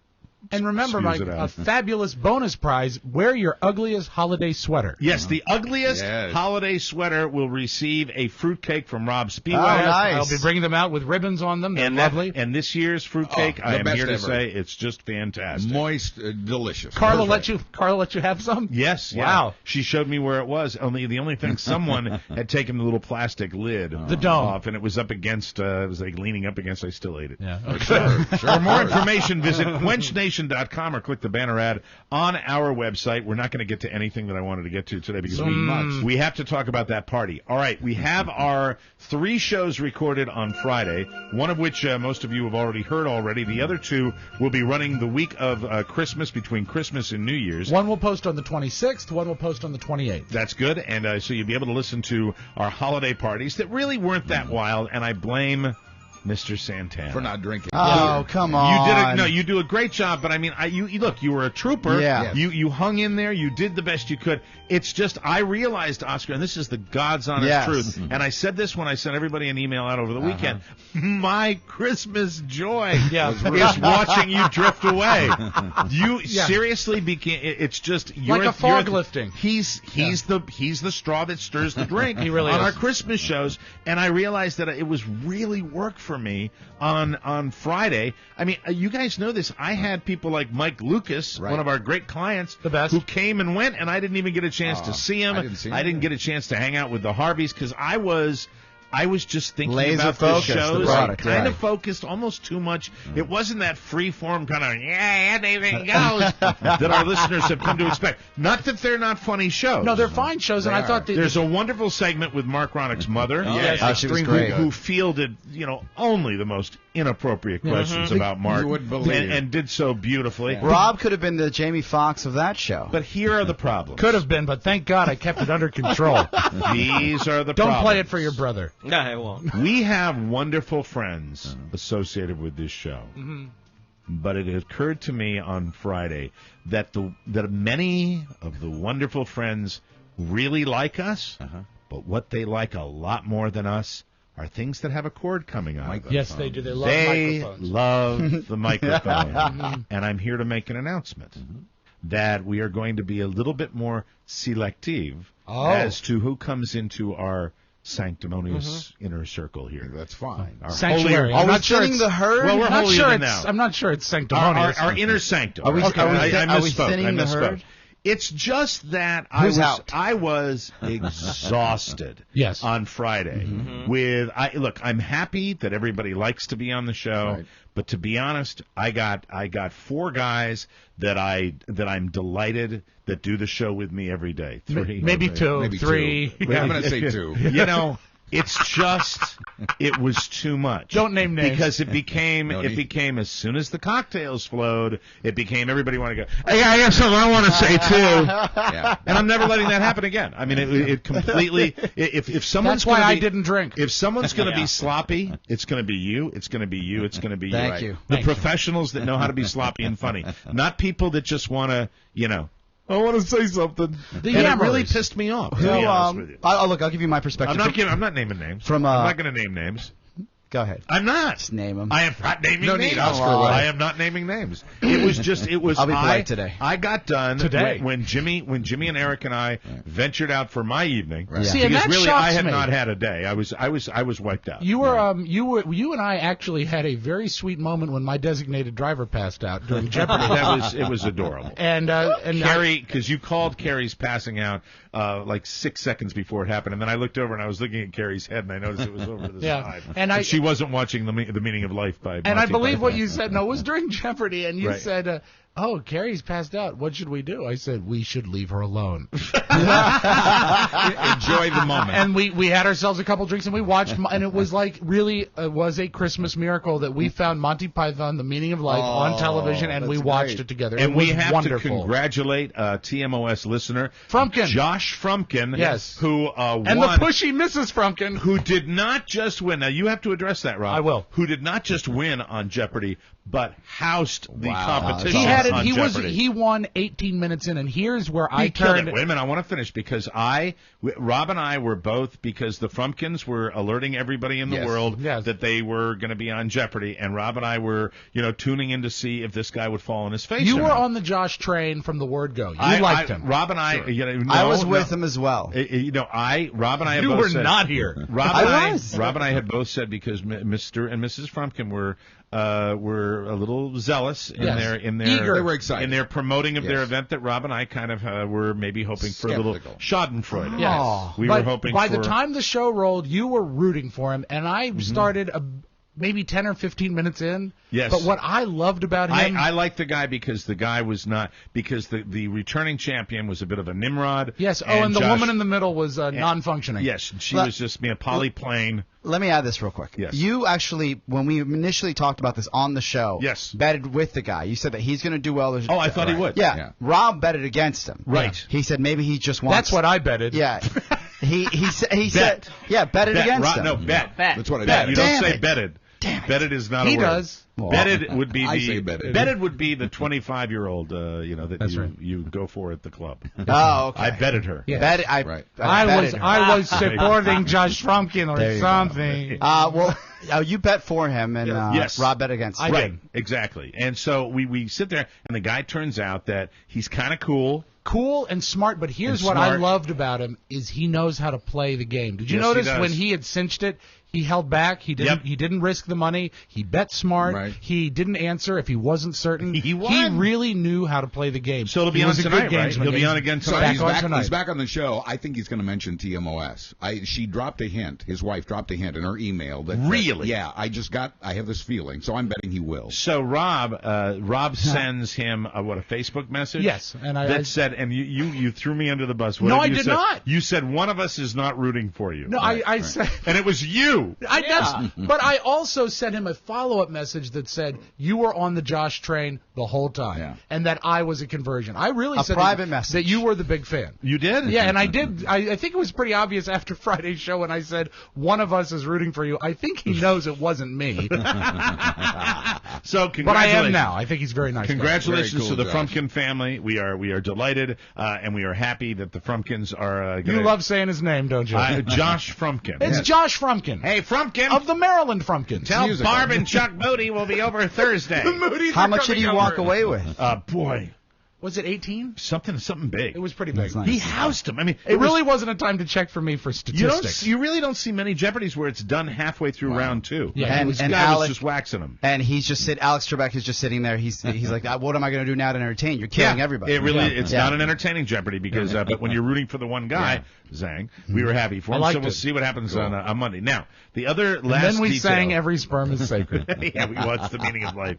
And remember, Spews Mike, it a out. fabulous bonus prize, wear your ugliest holiday sweater. Yes, the ugliest Yes. holiday sweater will receive a fruitcake from Rob Speedway. Oh, nice. I'll be bringing them out with ribbons on them. They're And lovely. and this year's fruitcake, Oh, I the am best here to ever. say, it's just fantastic. Moist, delicious. Carla Perfect. let you have some? Yes. Yeah. Wow. She showed me where it was. The only thing, someone had taken the little plastic lid The dome. off, and it was up against. It was like leaning up against. I still ate it. Yeah. Sure, For more information, visit quenchnation.com or click the banner ad on our website. We're not going to get to anything that I wanted to get to today because we have to talk about that party. All right, we have our 3 shows recorded on Friday, one of which most of you have already heard already. The other 2 will be running the week of Christmas, between Christmas and New Year's. One will post on the 26th, one will post on the 28th. That's good, and so you'll be able to listen to our holiday parties that really weren't that wild, and I blame Mr. Santana For not drinking. Oh, come on. You did it. No, you do a great job. But I mean, you look. You were a trooper. Yeah. You hung in there. You did the best you could. It's just I realized, Oscar, and this is the God's honest truth. And I said this when I sent everybody an email out over the weekend. My Christmas joy is watching you drift away. You seriously became. It's just like a fog lifting. He's the straw that stirs the drink. He really on is. our Christmas shows, and I realized that it was really work for me on Friday. I mean, you guys know this. I had people like Mike Lucas, one of our great clients, the best, who came and went, and I didn't even get a chance to see him. I didn't get a chance to hang out with the Harveys because I was just thinking laser about focused, the shows, the product, kind of focused, almost too much. It wasn't that free-form kind of anything goes that our listeners have come to expect. Not that they're not funny shows. No, they're fine shows, and I thought there's a wonderful segment with Mark Ronick's mother, she was great. who fielded only the most inappropriate questions about Mark, You wouldn't believe. and did so beautifully. Rob could have been the Jamie Foxx of that show. But here are the problems. Could have been, but thank God I kept it under control. These are the Don't problems. play it for your brother. No, I won't. We have wonderful friends associated with this show. But it occurred to me on Friday that many of the wonderful friends really like us, but what they like a lot more than us are things that have a cord coming out of them. Yes, they do. They love They microphones. love the microphone. And I'm here to make an announcement that we are going to be a little bit more selective as to who comes into our sanctimonious inner circle here. That's fine. Our Sanctuary. holier- I'm not sure thinning it's- the herd? Well, we're not holier sure than it's, thou. I'm not sure it's sanctimonious. Our inner sanctum. Are we- Okay, are we I misspoke. thinning I the misspoke. herd? It's just that Who's out? I was exhausted Yes. on Friday. Look, I'm happy that everybody likes to be on the show, Right. but to be honest, I got 4 guys that I'm delighted that do the show with me every day. 3. Maybe 2, Maybe 3. 2. I'm going to say 2. It's just it was too much. Don't name names. Because it became No it need. became as soon as the cocktails flowed, it became everybody wanted to go, hey, I got something I want to say too. Yeah. And I'm never letting that happen again. I mean, it completely. If someone's That's why gonna I be, didn't drink. If someone's going to be sloppy, it's going to be you. It's going to be you. It's going to be Thank you. you. The Thank you. professionals that know how to be sloppy and funny, not people that just want to, I want to say something. And it really pissed me off. To be honest with you. I'll give you my perspective. I'm not naming names. I'm not going to name names. Go ahead. I'm not. Just name them. I am not naming names. Need Oscar. I am not naming names. It was. I'll be polite today. I got done today when Jimmy and Eric and I ventured out for my evening. Right. See, because and that really, shocks I had me. not had a day. I was wiped out. You and I actually had a very sweet moment when my designated driver passed out during Jeopardy. It was adorable. And Carrie, because you called Carrie's passing out like 6 seconds before it happened, and then I looked over and I was looking at Carrie's head and I noticed it was over to the side. And she wasn't watching the meaning of life by. And Monty I believe Python. what you said. No, it was during Jeopardy, and you Right. said, "Oh, Carrie's passed out. What should we do?" I said, "We should leave her alone." Enjoy the moment. And we had ourselves a couple drinks, and we watched, and it was like really was a Christmas miracle that we found Monty Python, The Meaning of Life, on television, and we watched it together. And it was we have wonderful. to congratulate Tmos listener Frumpkin. Josh Frumpkin, Yes. who and won, the pushy Mrs. Frumpkin, who did not just win. Now you have to address that, Rob. I will. Who did not just win on Jeopardy, but housed the competition. He had it. on Jeopardy. He won 18 minutes in, and here's where He I killed turned. it. Wait a minute, I want to finish because Rob and I were both, because the Frumpkins were alerting everybody in the world that they were going to be on Jeopardy, and Rob and I were, tuning in to see if this guy would fall on his face. You or were not. on the Josh train from the word go. You liked him. Rob and I, Sure. I was with him as well. Rob and I. You both were said, not here. Rob and I had both said, because Mr. and Mrs. Frumpkin were a little zealous in their eager. They were excited in their promoting of their event, that Rob and I kind of were maybe hoping for a little Schadenfreude. Yes. We were hoping. By the time the show rolled, you were rooting for him, and I started maybe 10 or 15 minutes in. Yes. But what I loved about him, I liked the guy because the guy was not, because the returning champion was a bit of a Nimrod. Yes. And the woman in the middle was non-functioning. Yes. She was just polyplane. Let me add this real quick. Yes. You actually, when we initially talked about this on the show, betted with the guy. You said that he's going to do well. Oh, I thought he would. Yeah. Rob betted against him. Right. He said maybe he just wants. That's what I betted. Yeah. He said, betted against him. No, bet. That's what I bet. did. You don't say betted. Betted is not a word. He does. Well, betted would be I the say betted. Betted would be the 25-year-old that you go for at the club. Oh, okay. I betted her. Yeah. Betted, I betted her. I was supporting Josh Frumpkin or something. You bet for him, and Rob bet against him. Right, exactly. And so we sit there, and the guy turns out that he's kind of cool. Cool and smart, but here's what I loved about him is he knows how to play the game. Did you notice when he had cinched it, he held back. He didn't risk the money. He bet smart. Right. He didn't answer if he wasn't certain. He won. He really knew how to play the game. So it'll be on tonight, right? He'll be on again tonight. He's back on the show. I think he's going to mention TMOS. She dropped a hint. His wife dropped a hint in her email. Really? Yeah. I have this feeling, so I'm betting he will. So Rob sends him a Facebook message. Yes, and that said, and you threw me under the bus. No, I did not. You said one of us is not rooting for you. No, I said, and it was you. But I also sent him a follow-up message that said you were on the Josh train the whole time, and that I was a conversion. I really said private message that you were the big fan. You did? Yeah, and I did. I think it was pretty obvious after Friday's show when I said one of us is rooting for you. I think he knows it wasn't me. So congratulations. But I am now. I think he's very nice. Congratulations to the Josh. Frumpkin family. We are delighted, and we are happy that the Frumpkins are. You love saying his name, don't you? Josh Frumpkin. It's Josh Frumpkin. Hey, Frumpkin. Of the Maryland Frumpkins. Tell Barb and Chuck Moody we'll be over Thursday. How much did he walk away with? Boy. Was it 18? Something big. It was pretty big. Nice. He housed him. I mean, it really wasn't a time to check for me for statistics. You really don't see many Jeopardies where it's done halfway through round two. Yeah, and this guy Alex was just waxing him. And he's just Alex Trebek is just sitting there. He's like, what am I going to do now to entertain? You're killing everybody. It really, it's not an entertaining Jeopardy because, but when you're rooting for the one guy, Zhang, we were happy for him. So we'll see what happens on Monday. Now, the other last and then we detail, sang Every Sperm is Sacred. Yeah, we watched The Meaning of Life.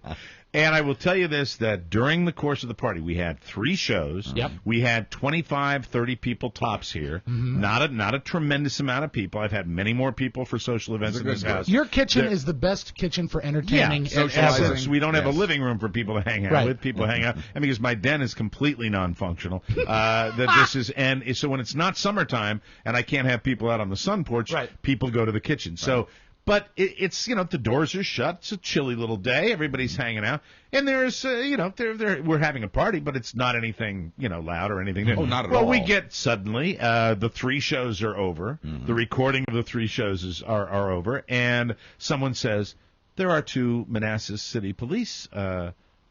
And I will tell you this, that during the course of the party, we had 3 shows. Yep. We had 25, 30 people tops here. Mm-hmm. Not a tremendous amount of people. I've had many more people for social events in this house. Your kitchen is the best kitchen for entertaining. Socializing. We don't have a living room for people to hang out with. People hang out. And because my den is completely non-functional, so when it's not summertime and I can't have people out on the sun porch, people go to the kitchen. So But it's the doors are shut. It's a chilly little day. Everybody's hanging out, and there's we're having a party, but it's not anything loud or anything. Oh, not at all. Well, we get suddenly the 3 shows are over. The recording of the 3 shows are over, and someone says there are 2 Manassas City Police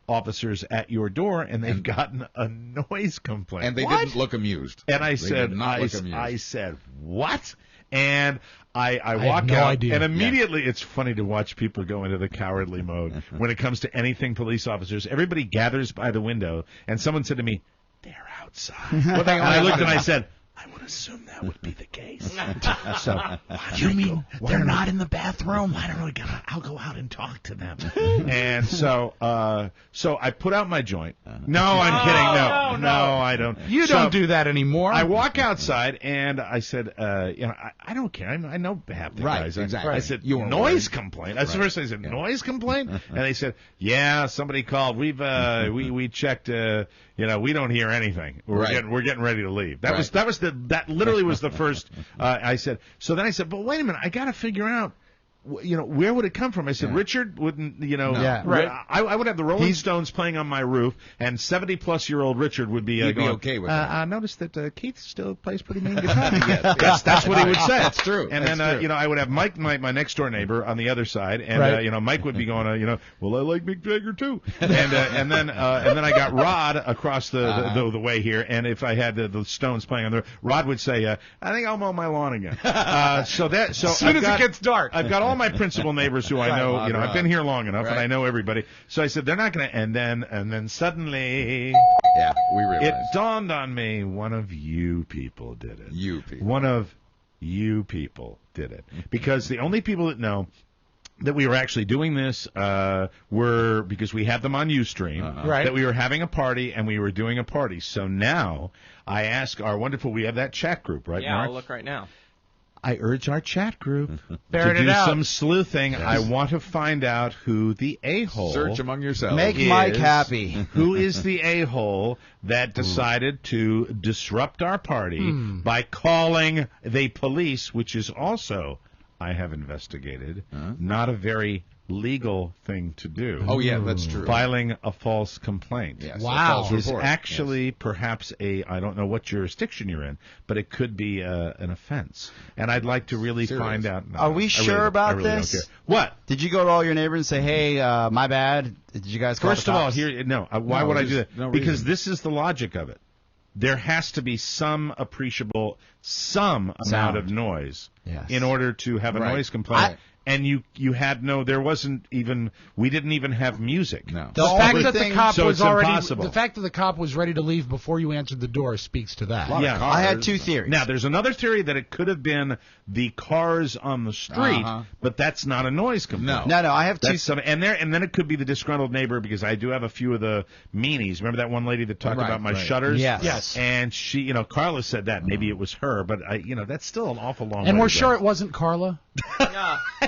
officers at your door, and they've gotten a noise complaint. And they didn't look amused. And I said, what? And I walk no out, idea. and immediately it's funny to watch people go into the cowardly mode when it comes to anything police officers. Everybody gathers by the window, and someone said to me, "They're outside." And I looked and I said, I would assume that would be the case. So, you mean they're not in the bathroom? I don't really I'll go out and talk to them. And so I put out my joint. No, I'm kidding. No, I don't. You don't do that anymore. I walk outside and I said, I don't care. I know half the guys. Exactly. I said, noise complaint. That's the first thing I said. Noise complaint? And they said, yeah, somebody called. We checked. We don't hear anything. We're getting ready to leave. That literally was the first. I said. So then I said, but wait a minute. I got to figure out. Where would it come from? I said, Richard wouldn't, I would have the Rolling Stones playing on my roof, and 70-plus-year-old Richard would be going, okay with that. I noticed that Keith still plays pretty mean guitar. Yes, that's what he would say. That's true. And then, I would have Mike, my next-door neighbor, on the other side, and, Mike would be going, well, I like Mick Jagger, too. And then I got Rod across the way here, and if I had the Stones playing on the Rod would say, I think I'll mow my lawn again. So as soon as it gets dark. I've got all my principal neighbors who I know, I've been here long enough, and I know everybody. So I said, they're not going to, and then suddenly, we realized. It dawned on me, one of you people did it. You people. One of you people did it. Because the only people that know that we were actually doing this were, because we had them on Ustream, that we were having a party, and we were doing a party. So now, I ask our wonderful, we have that chat group, right, Yeah, Mark? I'll look right now. I urge our chat group to do some sleuthing. Yes. I want to find out who the a-hole Search among yourselves. Make Mike happy. Who is the a-hole that decided to disrupt our party by calling the police, which is also, I have investigated, not a very legal thing to do. Oh, yeah, that's true. Filing a false complaint. Yes, wow. Is actually perhaps I don't know what jurisdiction you're in, but it could be an offense. And I'd like to really find out. Are we sure about this? Don't care. What? Did you go to all your neighbors and say, hey, my bad? Did you guys call First of all, why would I do that? No because this is the logic of it. There has to be some appreciable, amount of noise in order to have a noise complaint. And you had we didn't even have music. No. The fact that the cop was ready to leave before you answered the door speaks to that. Yeah, I had 2 theories. Now, there's another theory that it could have been the cars on the street, but that's not a noise complaint. No, I have 2. And then it could be the disgruntled neighbor, because I do have a few of the meanies. Remember that one lady that talked about my shutters? Yes. And she, Carla said that. Maybe it was her, but that's still an awful long way. And we're sure it wasn't Carla?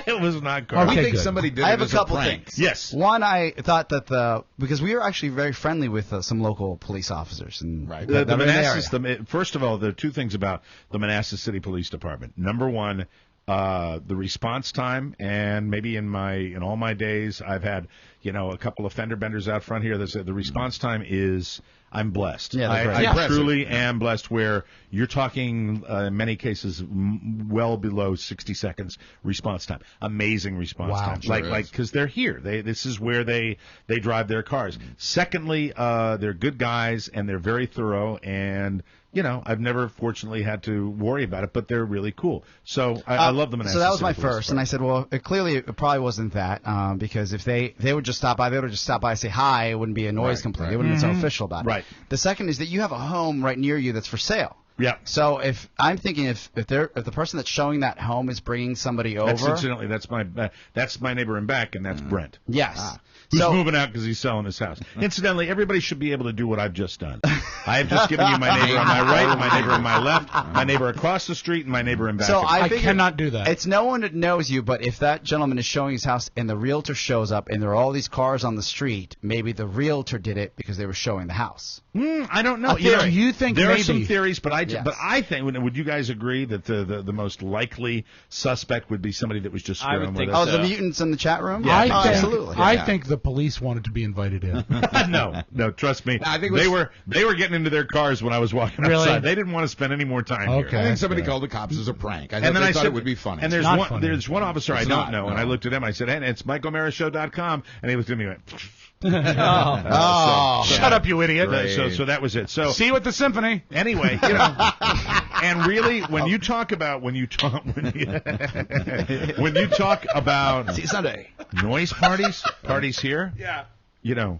It was not Carla. We think somebody did it. I have as a couple prank. things. Yes. One, I thought that because we were actually very friendly with some local police officers. And the Manassas, first of all, there are 2 things about the Manassas City Police Department. Number one, the response time, and maybe in all my days, I've had a couple of fender benders out front here that said the response time is. I'm blessed. Yeah, I truly am blessed, where you're talking, in many cases, well below 60 seconds response time. Amazing response time. Sure because they're here. This is where they drive their cars. Secondly, they're good guys, and they're very thorough, and I've never, fortunately, had to worry about it, but they're really cool. So I love them. So that was my first, and I said, well, it probably wasn't that, because if they would just stop by, and say hi. It wouldn't be a noise complaint. It wouldn't have been so official about it. Right. The second is that you have a home right near you that's for sale. Yeah. So if I'm thinking if the person that's showing that home is bringing somebody over, incidentally, that's my neighbor in back, and that's Brent. Yes. Who's moving out because he's selling his house. Incidentally, everybody should be able to do what I've just done. I have just given you my neighbor on my right, my neighbor on my left, my neighbor across the street, and my neighbor in back. So I cannot do that. It's no one that knows you, but if that gentleman is showing his house and the realtor shows up and there are all these cars on the street, maybe the realtor did it because they were showing the house. I don't know. You think there maybe. Are some theories, but I think, would you guys agree that the most likely suspect would be somebody that was just screwing with us? Oh, the mutants in the chat room? Yeah. Absolutely. I think the police wanted to be invited in. No, trust me. I think they were getting into their cars when I was walking outside. They didn't want to spend any more time here. I think somebody called the cops as a prank. I thought it would be funny. And there's one officer I don't know, and I looked at him. I said, "Hey, it's MichaelMaraShow.com," and he looked at me and went. Shut up, you idiot! So that was it. So see you at the symphony. Anyway, and really, when you talk about see you Sunday noise parties here,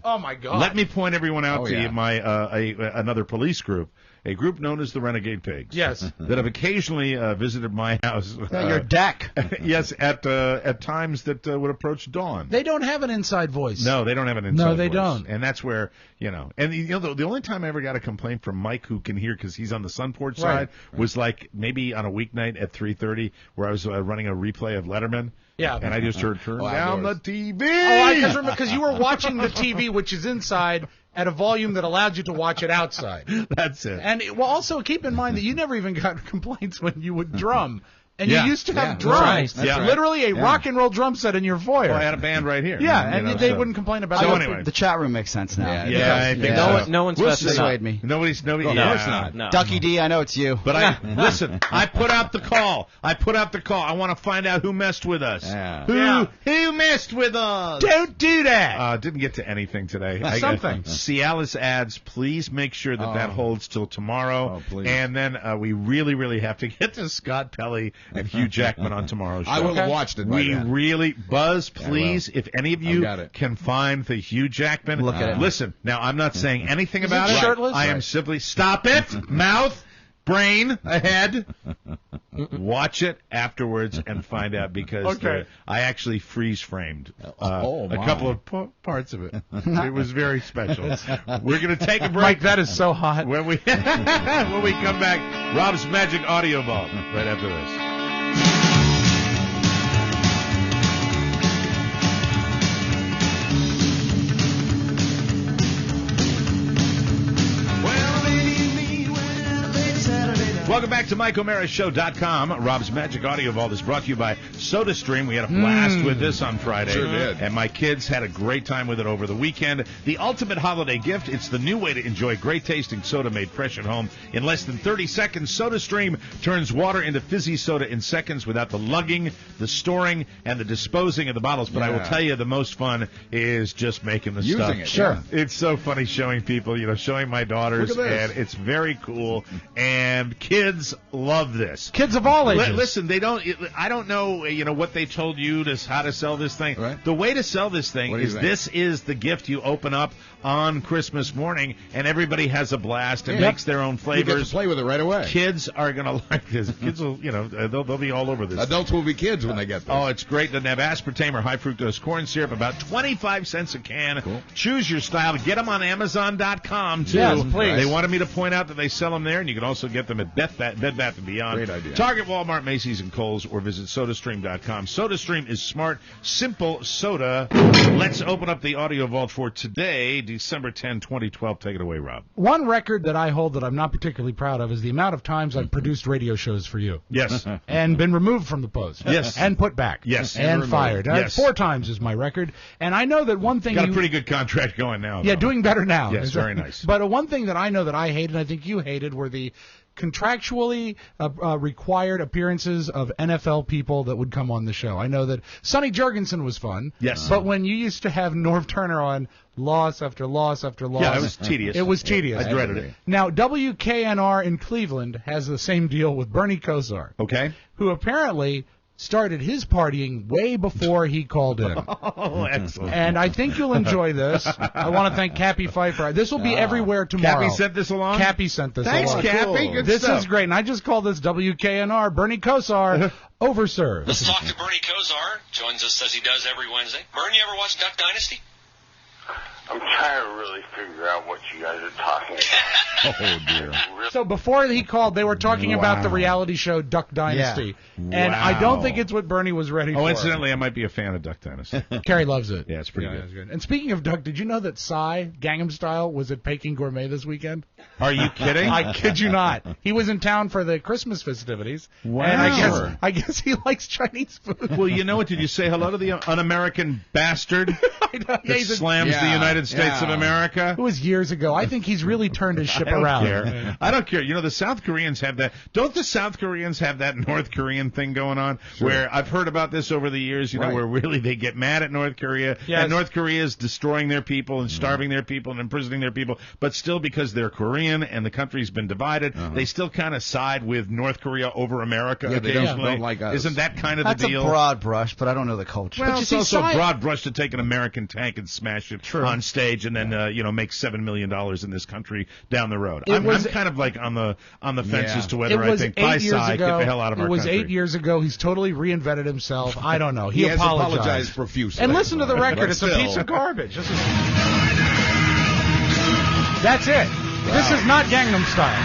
oh my God! Let me point everyone out to another police group. A group known as the Renegade Pigs. Yes. That have occasionally visited my house. Your deck. Yes, at times that would approach dawn. They don't have an inside voice. No, they don't have an inside voice. No, they don't. And that's where, the only time I ever got a complaint from Mike, who can hear because he's on the Sunport side, was like maybe on a weeknight at 3:30 where I was running a replay of Letterman. Yeah. And I just heard, turn down the TV. Oh, because you were watching the TV, which is inside, at a volume that allowed you to watch it outside. That's it. And also keep in mind that you never even got complaints when you would drum. And you used to have drums. That's right. Literally a rock and roll drum set in your foyer. Well, I had a band right here. Yeah, and they wouldn't complain about it. So anyway. The chat room makes sense now. I think so. No one's persuade me. Nobody's. No, it's not. No. Ducky D, I know it's you. But listen, I put out the call. I want to find out who messed with us. Yeah. Who messed with us? Don't do that. Didn't get to anything today. Something. Cialis ads, please make sure that holds till tomorrow. Oh, please. And then we really, really have to get to Scott Pelley and Hugh Jackman on tomorrow's show. I will have watched it. Buzz, please, if any of you can find the Hugh Jackman, look at it. Listen, now I'm not saying anything about it. Shirtless? I am simply stop it, mouth, brain, head. Watch it afterwards and find out because I actually freeze framed a couple of parts of it. It was very special. We're going to take a break. Mike, that is so hot. When we come back, Rob's Magic Audio Vault right after this. Welcome back to MikeO'MaraShow.com. Rob's Magic Audio Vault is brought to you by SodaStream. We had a blast with this on Friday. Sure did. And my kids had a great time with it over the weekend. The ultimate holiday gift. It's the new way to enjoy great tasting soda made fresh at home. In less than 30 seconds, SodaStream turns water into fizzy soda in seconds without the lugging, the storing, and the disposing of the bottles. But I will tell you, the most fun is just making the stuff. Using it. Sure. It's so funny showing people, showing my daughters, and it's very cool. And kids love this. Kids of all ages. Listen, I don't know, what they told you how to sell this thing. Right. The way to sell this thing is this is the gift you open up on Christmas morning, and everybody has a blast and makes their own flavors. You get to play with it right away. Kids are going to like this. Kids will, they'll be all over this. Adults will be kids when they get this. Oh, it's great. Doesn't have aspartame or high fructose corn syrup. About 25 cents a can. Cool. Choose your style. Get them on Amazon.com, too. Yes, please. They wanted me to point out that they sell them there, and you can also get them at Bed Bath & Beyond. Great idea. Target, Walmart, Macy's, and Kohl's, or visit SodaStream.com. SodaStream is smart, simple soda. Let's open up the audio vault for today, December 10, 2012. Take it away, Rob. One record that I hold that I'm not particularly proud of is the amount of times I've produced radio shows for you. Yes. And been removed from the post. Yes. And put back. Yes. And fired. Yes. 4 times is my record. And I know that one thing Got a pretty good contract going now. Yeah, though. doing better now. Yes, very nice. But one thing that I know that I hated, and I think you hated, were the contractually required appearances of NFL people that would come on the show. I know that Sonny Jurgensen was fun. Yes. But when you used to have Norv Turner on loss after loss after loss. Yeah, it was tedious. It was tedious. I dreaded it. Now, WKNR in Cleveland has the same deal with Bernie Kosar. Okay. Who apparently started his partying way before he called in. Oh, excellent. And I think you'll enjoy this. I want to thank Cappy Pfeiffer. This will be everywhere tomorrow. Cappy sent this along? Cappy sent this Thanks, along. Cappy. Cool. Good this stuff. is great. And I just call this WKNR. Bernie Kosar, overserved. Let's talk to Bernie Kosar. Joins us as he does every Wednesday. Bernie, you ever watch Duck Dynasty? I'm trying to really figure out what you guys are talking about. Oh, dear. So before he called, they were talking about the reality show Duck Dynasty. Yeah. And I don't think it's what Bernie was ready for. Oh, incidentally, I might be a fan of Duck Dynasty. Carrie loves it. Yeah, it's pretty good. It's good. And speaking of Duck, did you know that Psy, Gangnam Style, was at Peking Gourmet this weekend? Are you kidding? I kid you not. He was in town for the Christmas festivities. Wow. And I guess he likes Chinese food. Well, you know what? Did you say hello to the un-American bastard that slams the United States of America? It was years ago. I think he's really turned his ship around. I don't care. You know, the South Koreans have that. Don't the South Koreans have that North Korean thing going on? Sure. Where I've heard about this over the years, you know, where really they get mad at North Korea. Yes. And North Korea is destroying their people and starving their people and imprisoning their people. But still, because they're Korean and the country's been divided, they still kind of side with North Korea over America occasionally. They don't like us. Isn't that kind of the deal? That's a broad brush, but I don't know the culture. Well, it's also a broad brush to take an American tank and smash it on stage and then, make $7 million in this country down the road. I'm kind of like on the fence as to whether I think by side, get the hell out of our country. It was 8 years ago. He's totally reinvented himself. I don't know. He has apologized profusely. And listen to the record. It's a piece of garbage. That's it. Wow. This is not Gangnam Style.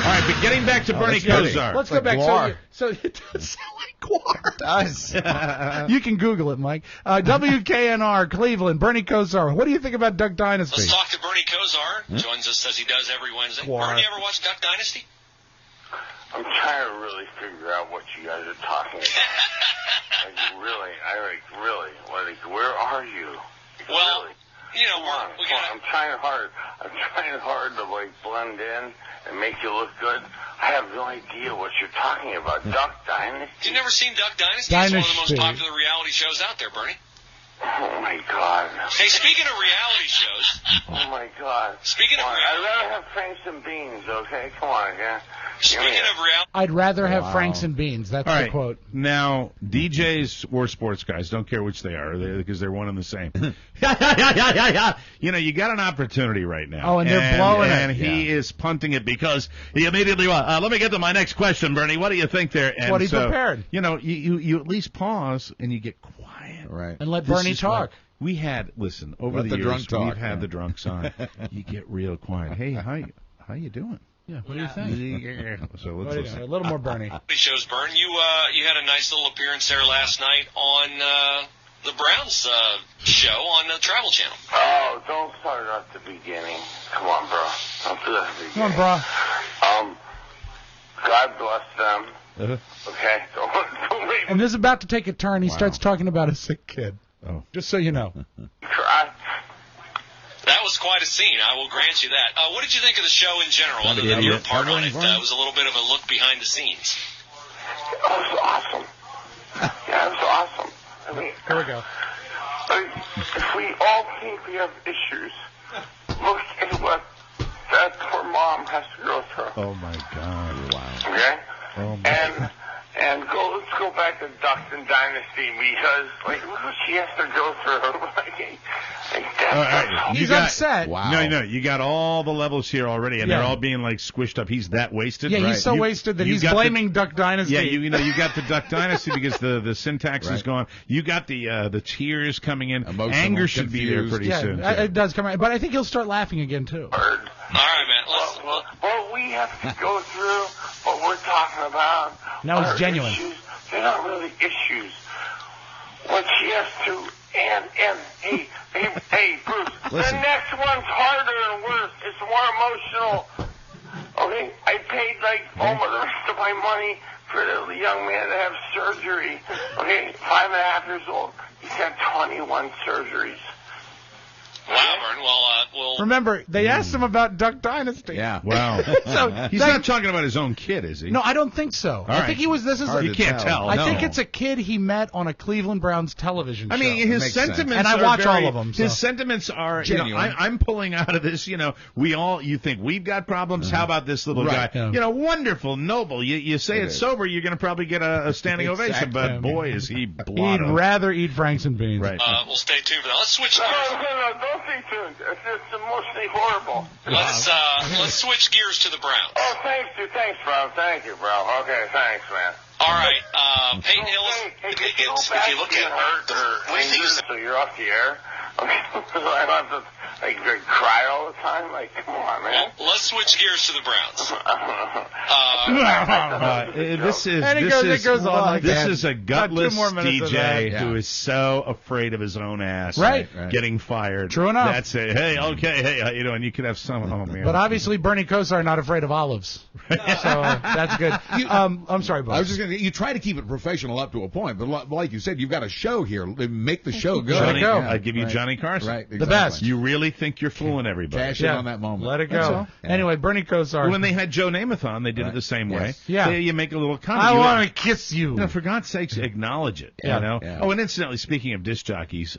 All right, but getting back to Bernie Kosar. Let's go back. So it does sound like Guar. It does. You can Google it, Mike. WKNR, Cleveland, Bernie Kosar. What do you think about Duck Dynasty? Let's talk to Bernie Kosar. Joins us as he does every Wednesday. Guar. Bernie, ever watch Duck Dynasty? I'm trying to really figure out what you guys are talking about. Where are you? Well, really? You know, I'm trying hard. To blend in and make you look good. I have no idea what you're talking about. Duck Dynasty? You never seen Duck Dynasty? It's one of the most popular reality shows out there, Bernie. Oh my God. Hey, speaking of reality shows. Oh my God. Speaking of reality. I'd rather have Franks and Beans, okay? Come on, yeah. Speaking of reality. I'd rather have Franks and Beans. That's the quote. Now, DJs or sports guys, don't care which they are, because they're one and the same. You know, you got an opportunity right now. Oh, and they're blowing it. And he is punting it because he immediately, let me get to my next question, Bernie. What do you think there? And what he prepared. You know, you at least pause and you get quiet. Right. And let Bernie talk. We had, over the years, we've had the drunks on. You get real quiet. Hey, how you doing? Yeah, what do you think? So let's listen. A little more Bernie. Shows, Bern. You had a nice little appearance there last night on the Browns show on the Travel Channel. Oh, don't start at the beginning. Come on, bro. Don't do that at the beginning. Come on, bro. God bless them. Okay? Don't leave. And this is about to take a turn. He starts talking about a sick kid. Oh. Just so you know. That was quite a scene. I will grant you that. What did you think of the show in general, other than your part on it? It was a little bit of a look behind the scenes. It was awesome. Yeah, it was awesome. I mean, here we go. If we all think we have issues, look at what that poor mom has to go through. Oh, my God. Wow. Okay? Oh, my And let's go back to Duck and Dynasty because, look what she has to go through. He's upset. Wow. No, you got all the levels here already, and they're all being, squished up. He's that wasted. Yeah, he's so wasted that he's blaming Duck Dynasty. Yeah, you got the Duck Dynasty because the syntax is gone. You got the tears coming in. Emotional, anger should be there pretty soon. Yeah, it does come out. But I think he'll start laughing again, too. All right, man. Well, we have to go through what we're talking about. Now it's genuine. Issues. They're not really issues. What she has to, and hey, Bruce, listen. The next one's harder and worse. It's more emotional. Okay, I paid almost the rest of my money for the young man to have surgery. Okay, 5.5 years old. He's had 21 surgeries. Wow, Vern. Well, remember, they asked him about Duck Dynasty. Yeah. Wow. So he's not talking about his own kid, is he? No, I don't think so. I think he was. You can't tell. I think it's a kid he met on a Cleveland Browns television show. I mean, his sentiments and I watch all of them. So. His sentiments are genuine. I'm pulling out of this. You think we've got problems? How about this little guy? Yeah. Wonderful, noble. You say it's sober, you're going to probably get a standing ovation. But boy, is he blotto. He'd rather eat Franks and Beans. Right. We'll stay tuned for that. Let's switch. No, don't stay tuned. It's emotionally horrible. Let's switch gears to the Browns. Oh, thanks, bro. Thank you, bro. Okay, thanks, man. All right, Peyton Hillis. If you look at her, so you're off the air. Okay, so I don't have to cry all the time. Like, come on, man. Well, let's switch gears to the Browns. This is a gutless DJ who is so afraid of his own ass, getting fired. True enough. That's it. Hey, okay, hey, and you could have some. Oh man. But obviously, Bernie Kosar not afraid of olives, so that's good. I'm sorry, Bob. I was just going to. You try to keep it professional up to a point, but like you said, you've got a show here. Make the show go. I'd give you Johnny Carson. Right, exactly. The best. You really think you're fooling everybody? Cash in on that moment. Let it go. Anyway, Bernie Kosar. When they had Joe Namath on, they did it the same way. Yeah. You make a little comment. I want to kiss you. For God's sakes, acknowledge it. Yeah. You know. Yeah. Oh, and incidentally, speaking of disc jockeys,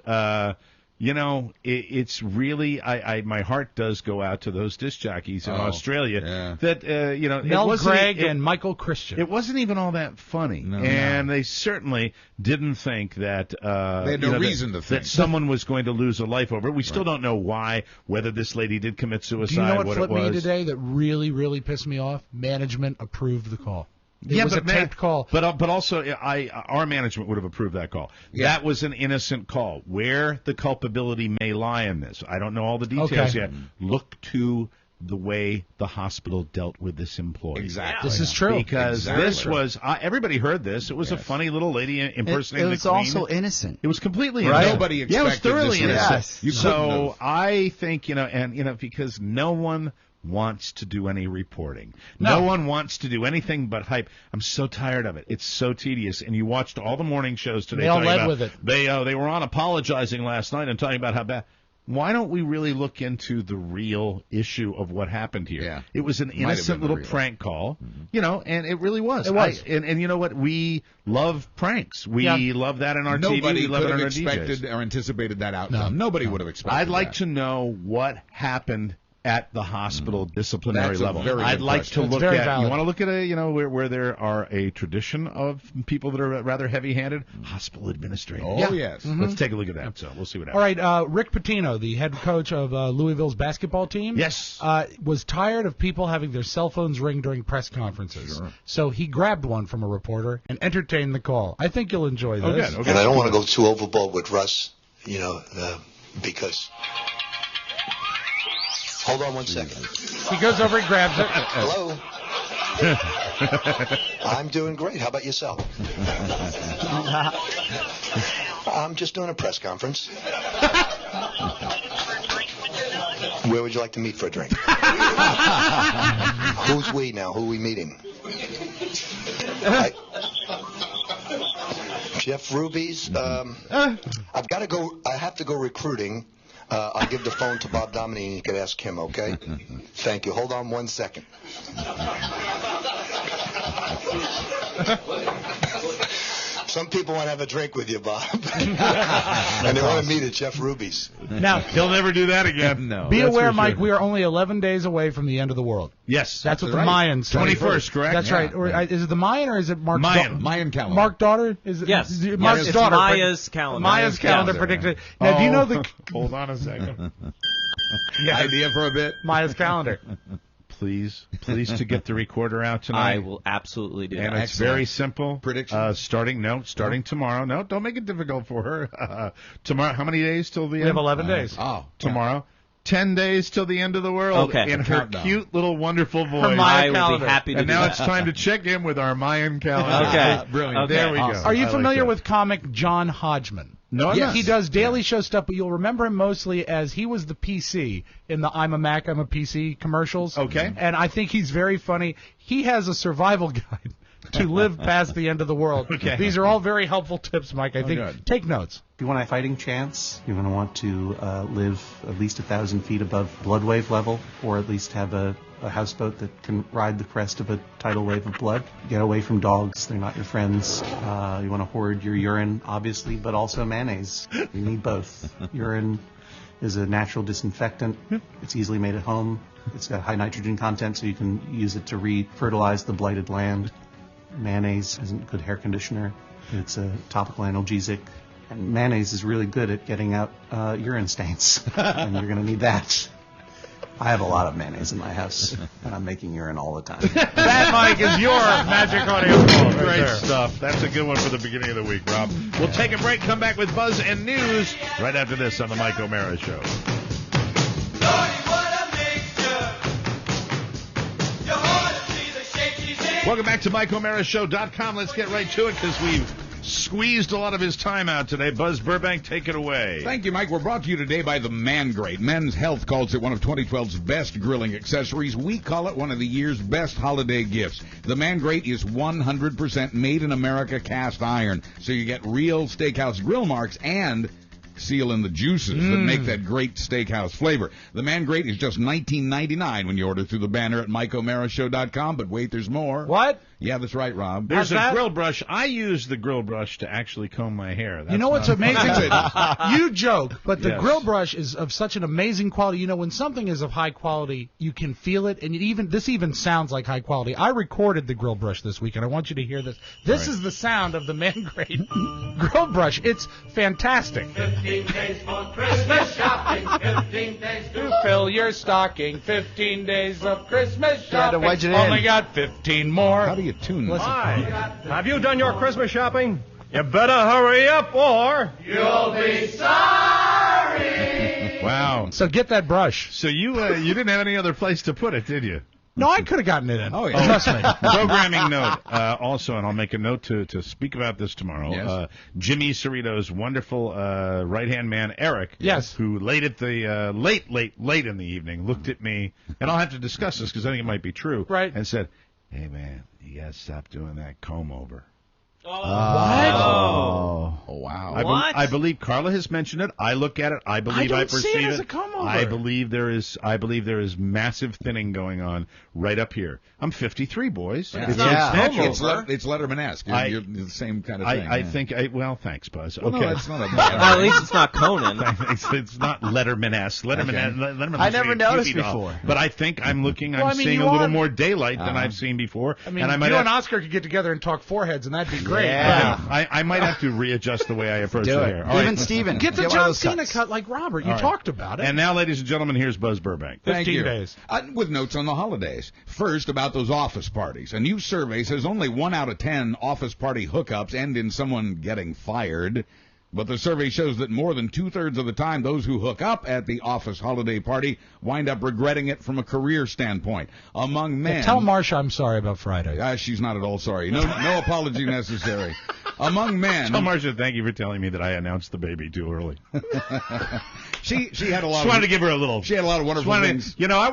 it's really my heart does go out to those disc jockeys in Australia. That Mel Gregg and Michael Christian. It wasn't even all that funny, and they certainly didn't think that they had no reason to think that someone was going to lose a life over it. We still don't know why. Whether this lady did commit suicide. Do you know what flipped it was. me today that really, really pissed me off? Management approved the call. It was a taped call. But also, our management would have approved that call. Yeah. That was an innocent call. Where the culpability may lie in this, I don't know all the details yet. Look to the way the hospital dealt with this employee. Exactly. This is true. Because this was, everybody heard this. It was a funny little lady impersonating It was the Queen. Also innocent. It was completely innocent. innocent. Nobody expected it was thoroughly innocent. Yes. So I think, because no one wants to do any reporting. No one wants to do anything but hype. I'm so tired of it. It's so tedious. And you watched all the morning shows today. They all led with it. They were on apologizing last night and talking about how bad. Why don't we really look into the real issue of what happened here? Yeah. It was an innocent little prank call, and it really was. It was. And you know what? We love pranks. We love that in our TV. We love it in our DJs. Nobody could have expected or anticipated that outcome. Nobody would have expected I'd like to know what happened at the hospital disciplinary level. I'd like to look at. Valid. You want to look at where there are a tradition of people that are rather heavy-handed. Hospital administrators. Oh yes. Mm-hmm. Let's take a look at that. So we'll see what happens. All right, Rick Pitino, the head coach of Louisville's basketball team, was tired of people having their cell phones ring during press conferences. Sure. So he grabbed one from a reporter and entertained the call. I think you'll enjoy this. Okay. And I don't want to go too overboard with Russ, because. Hold on one second. He goes over and grabs it. Hello. I'm doing great. How about yourself? I'm just doing a press conference. Where would you like to meet for a drink? Who's we now? Who are we meeting? Jeff Ruby's. I've got to go. I have to go recruiting. I'll give the phone to Bob Domini and you can ask him, okay? Thank you. Hold on 1 second. Some people want to have a drink with you, Bob. And they want to meet at Jeff Ruby's. Now, he'll never do that again. No. Be aware, Mike, we are only 11 days away from the end of the world. Yes. That's what the Mayans say. 21st, correct? That's right. Or, is it the Mayan or is it Mark's Mayan calendar. Mark's daughter? Is it, yes. Mark's daughter. Maya's calendar. Maya's calendar predicted. Now, do you know the... Hold on a second. Idea for a bit? Maya's calendar. Please to get the recorder out tonight. I will absolutely do that. And it's very simple. Prediction. Starting tomorrow. No, don't make it difficult for her. Tomorrow, how many days till the end? We have 11 days. Tomorrow. 10 days till the end of the world. Okay. In her cute little wonderful voice. I will be happy to do that. And now it's time to check in with our Mayan calendar. Okay. Brilliant. Okay. There we go. Are you familiar with comic John Hodgman? No, yes. He does daily show stuff, but you'll remember him mostly as he was the PC in the I'm a Mac, I'm a PC commercials. Okay. And I think he's very funny. He has a survival guide to live past the end of the world. Okay. These are all very helpful tips, Mike. I think. Good. Take notes. If you want a fighting chance, you're going to want to live at least 1,000 feet above blood wave level, or at least have a houseboat that can ride the crest of a tidal wave of blood. Get away from dogs. They're not your friends. You want to hoard your urine, obviously, but also mayonnaise. You need both. Urine is a natural disinfectant. It's easily made at home. It's got high nitrogen content, so you can use it to re-fertilize the blighted land. Mayonnaise is a good hair conditioner. It's a topical analgesic. And mayonnaise is really good at getting out urine stains, and you're going to need that. I have a lot of mayonnaise in my house, and I'm making urine all the time. That, Mike, is your magic audio call. Great stuff. That's a good one for the beginning of the week, Rob. We'll take a break, come back with Buzz and News right after this on the Mike O'Mara Show. Welcome back to MikeO'MaraShow.com. Let's get right to it because we've squeezed a lot of his time out today. Buzz Burbank, take it away. Thank you, Mike. We're brought to you today by the Man Grate. Men's Health calls it one of 2012's best grilling accessories. We call it one of the year's best holiday gifts. The Man Grate is 100% made in America cast iron, so you get real steakhouse grill marks and seal in the juices that make that great steakhouse flavor. The Man Grate is just $19.99 when you order through the banner at MikeO'MaraShow.com, but wait, there's more. What? Yeah, that's right, Rob. There's a grill brush. I use the grill brush to actually comb my hair. You know what's amazing? You joke, but the grill brush is of such an amazing quality. You know, when something is of high quality, you can feel it, and this even sounds like high quality. I recorded the grill brush this week, and I want you to hear this. This is the sound of the Man Grate grill brush. It's fantastic. 15 days for Christmas shopping. 15 days to fill your stocking. 15 days of Christmas shopping. Had to wedge it in. Only got 15 more. How do you tune this? Have you done your Christmas shopping? You better hurry up or you'll be sorry. Wow. So get that brush. So you didn't have any other place to put it, did you? No, I could have gotten it in. Oh, yeah. Trust me. Programming note. Also, and I'll make a note to speak about this tomorrow. Yes. Jimmy Cerrito's wonderful right-hand man, Eric. Yes. Who late at the late in the evening looked at me, and I'll have to discuss this because I think it might be true. Right. And said, "Hey man, you gotta stop doing that comb over." What? Oh, wow. I believe Carla has mentioned it. I look at it. I believe I perceive see it as a comb over. I believe there is massive thinning going on right up here. I'm 53, boys. Yeah. It's It's Letterman-esque. You're the same kind of thing. I think. Well, thanks, Buzz. Well, okay. No, that's not at least it's not Conan. It's not Letterman-esque. Letterman. I never noticed before. But I think I'm seeing a little more daylight than I've seen before. I mean, you and Oscar could get together and talk foreheads, and that'd be great. Yeah. I might have to readjust the way I approach Do the it. hair. Even Steven. Get the John Cena cut like Robert. You talked about it. And now, ladies and gentlemen, here's Buzz Burbank. 15 days. With notes on the holidays. First, about those office parties. A new survey says only 1 out of 10 office party hookups end in someone getting fired. But the survey shows that more than 2/3 of the time, those who hook up at the office holiday party wind up regretting it from a career standpoint. Among men... Tell Marsha I'm sorry about Friday. She's not at all sorry. No apology necessary. Among men... Tell Marsha, thank you for telling me that I announced the baby too early. She had a lot. Just wanted to give her a little. She had a lot of wonderful things. I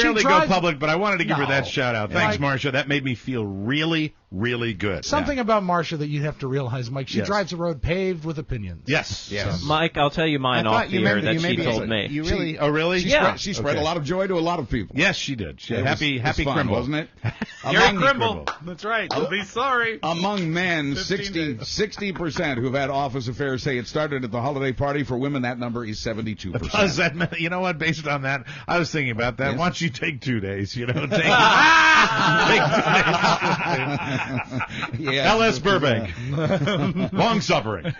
rarely go public, but I wanted to give her that shout out. Thanks, Marsha. That made me feel really, really good. Something about Marsha that you have to realize, Mike. She drives a road paved with opinions. Yes. So. Mike, I'll tell you mine off the air that she told me. You really? Oh, really? She spread a lot of joy to a lot of people. Yes, she did. Happy Crimble, wasn't it? Gary Crimble. That's right. You'll be sorry. Among men, 60% who've had office affairs say it started at the holiday party. For women, that number is 72%. You know what? Based on that, I was thinking about that. Yes. Why don't you take 2 days? Take 2 days. L.S. Burbank. Long suffering.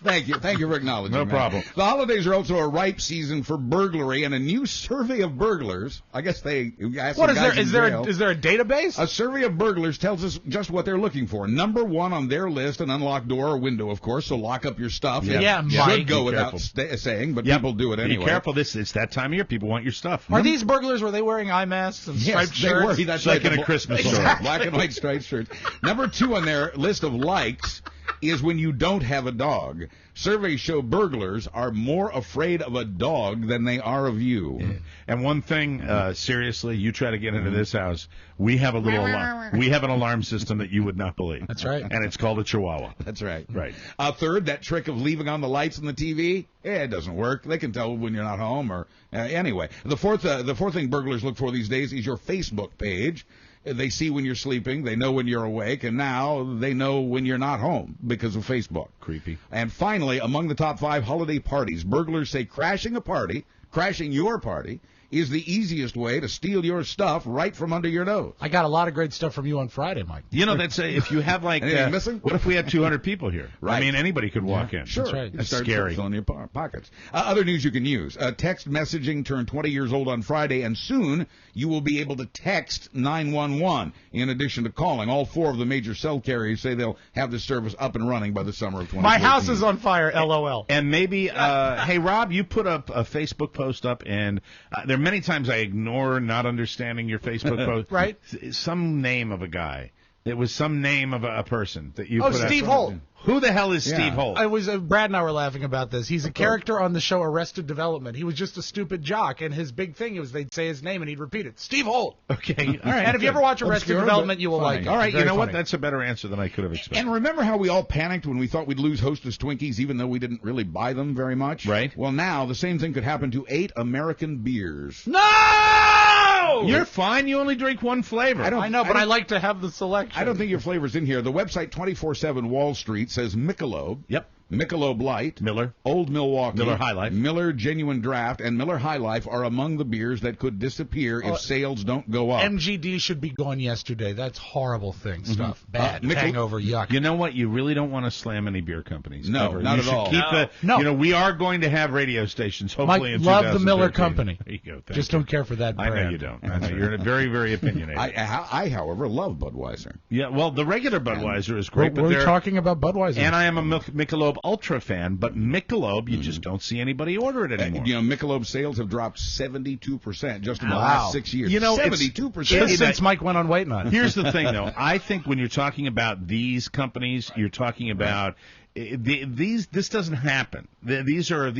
Thank you for acknowledging that. No problem. The holidays are also a ripe season for burglary, and a new survey of burglars. I guess they asked what is there? Is there a database? A survey of burglars tells us just what they're looking for. Number one on their list, an unlocked door or window, of course. So lock up your stuff. Yeah, should Mike, go without saying, but people do it anyway. Be careful. It's that time of year. People want your stuff. Are these burglars? Were they wearing eye masks and striped shirts? They were. That's like in a Christmas story. Black and white striped shirts. Number 2 on their list of likes is when you don't have a dog. Surveys show burglars are more afraid of a dog than they are of you. Yeah. And one thing, seriously, you try to get into this house, we have a little alarm. We have an alarm system that you would not believe. That's right. And it's called a Chihuahua. That's right. Right. Third, that trick of leaving on the lights on the TV, it doesn't work. They can tell when you're not home. Or anyway, the fourth thing burglars look for these days is your Facebook page. They see when you're sleeping, they know when you're awake, and now they know when you're not home because of Facebook. Creepy. And finally, among the top 5 holiday parties, burglars say crashing your party is the easiest way to steal your stuff right from under your nose. I got a lot of great stuff from you on Friday, Mike. You know, that's if you have like missing? What if we had 200 people here? Right. I mean, anybody could walk in. Sure. That's right. That's scary. Filling your pockets. Other news you can use. Text messaging turned 20 years old on Friday, and soon you will be able to text 911 in addition to calling. All 4 of the major cell carriers say they'll have this service up and running by the summer of 2014. My house is on fire, LOL. And maybe, hey, Rob, you put up a Facebook post up, and there are many times I ignore not understanding your Facebook post. Right. Some name of a guy. It was some name of a person that you put up. Steve Holt. Who the hell is Steve Holt? Brad and I were laughing about this. He's a character on the show Arrested Development. He was just a stupid jock, and his big thing was they'd say his name and he'd repeat it. Steve Holt. Okay. All right. And if you ever watch Arrested Development, you will like it. All right. You know funny. what? That's a better answer than I could have expected. And remember how we all panicked when we thought we'd lose Hostess Twinkies, even though we didn't really buy them very much? Right. Well, now the same thing could happen to 8 American beers. No! You're fine. You only drink one flavor. I know, but I like to have the selection. I don't think your flavor's in here. The website 24/7 Wall Street says Michelob. Yep. Michelob Light, Miller, Old Milwaukee, Miller High Life, Miller Genuine Draft, and Miller High Life are among the beers that could disappear if sales don't go up. MGD should be gone yesterday. That's horrible stuff. Bad. Hangover, yuck. You know what? You really don't want to slam any beer companies. No, ever. not you at should all. Keep No. You know, we are going to have radio stations, hopefully in 2013. Mike, love the Miller Company. There you go. Just don't care for that brand. I know you don't. I know. You're very, very opinionated. I, however, love Budweiser. Yeah, well, the regular Budweiser is great. We're talking about Budweiser. And I am a Michelob Ultra fan, but Michelob, you just don't see anybody order it anymore. Michelob sales have dropped 72% just in the last 6 years. 72%. Since Mike went on Weight Night. Here's the thing, though. I think when you're talking about these companies, you're talking about this doesn't happen. These are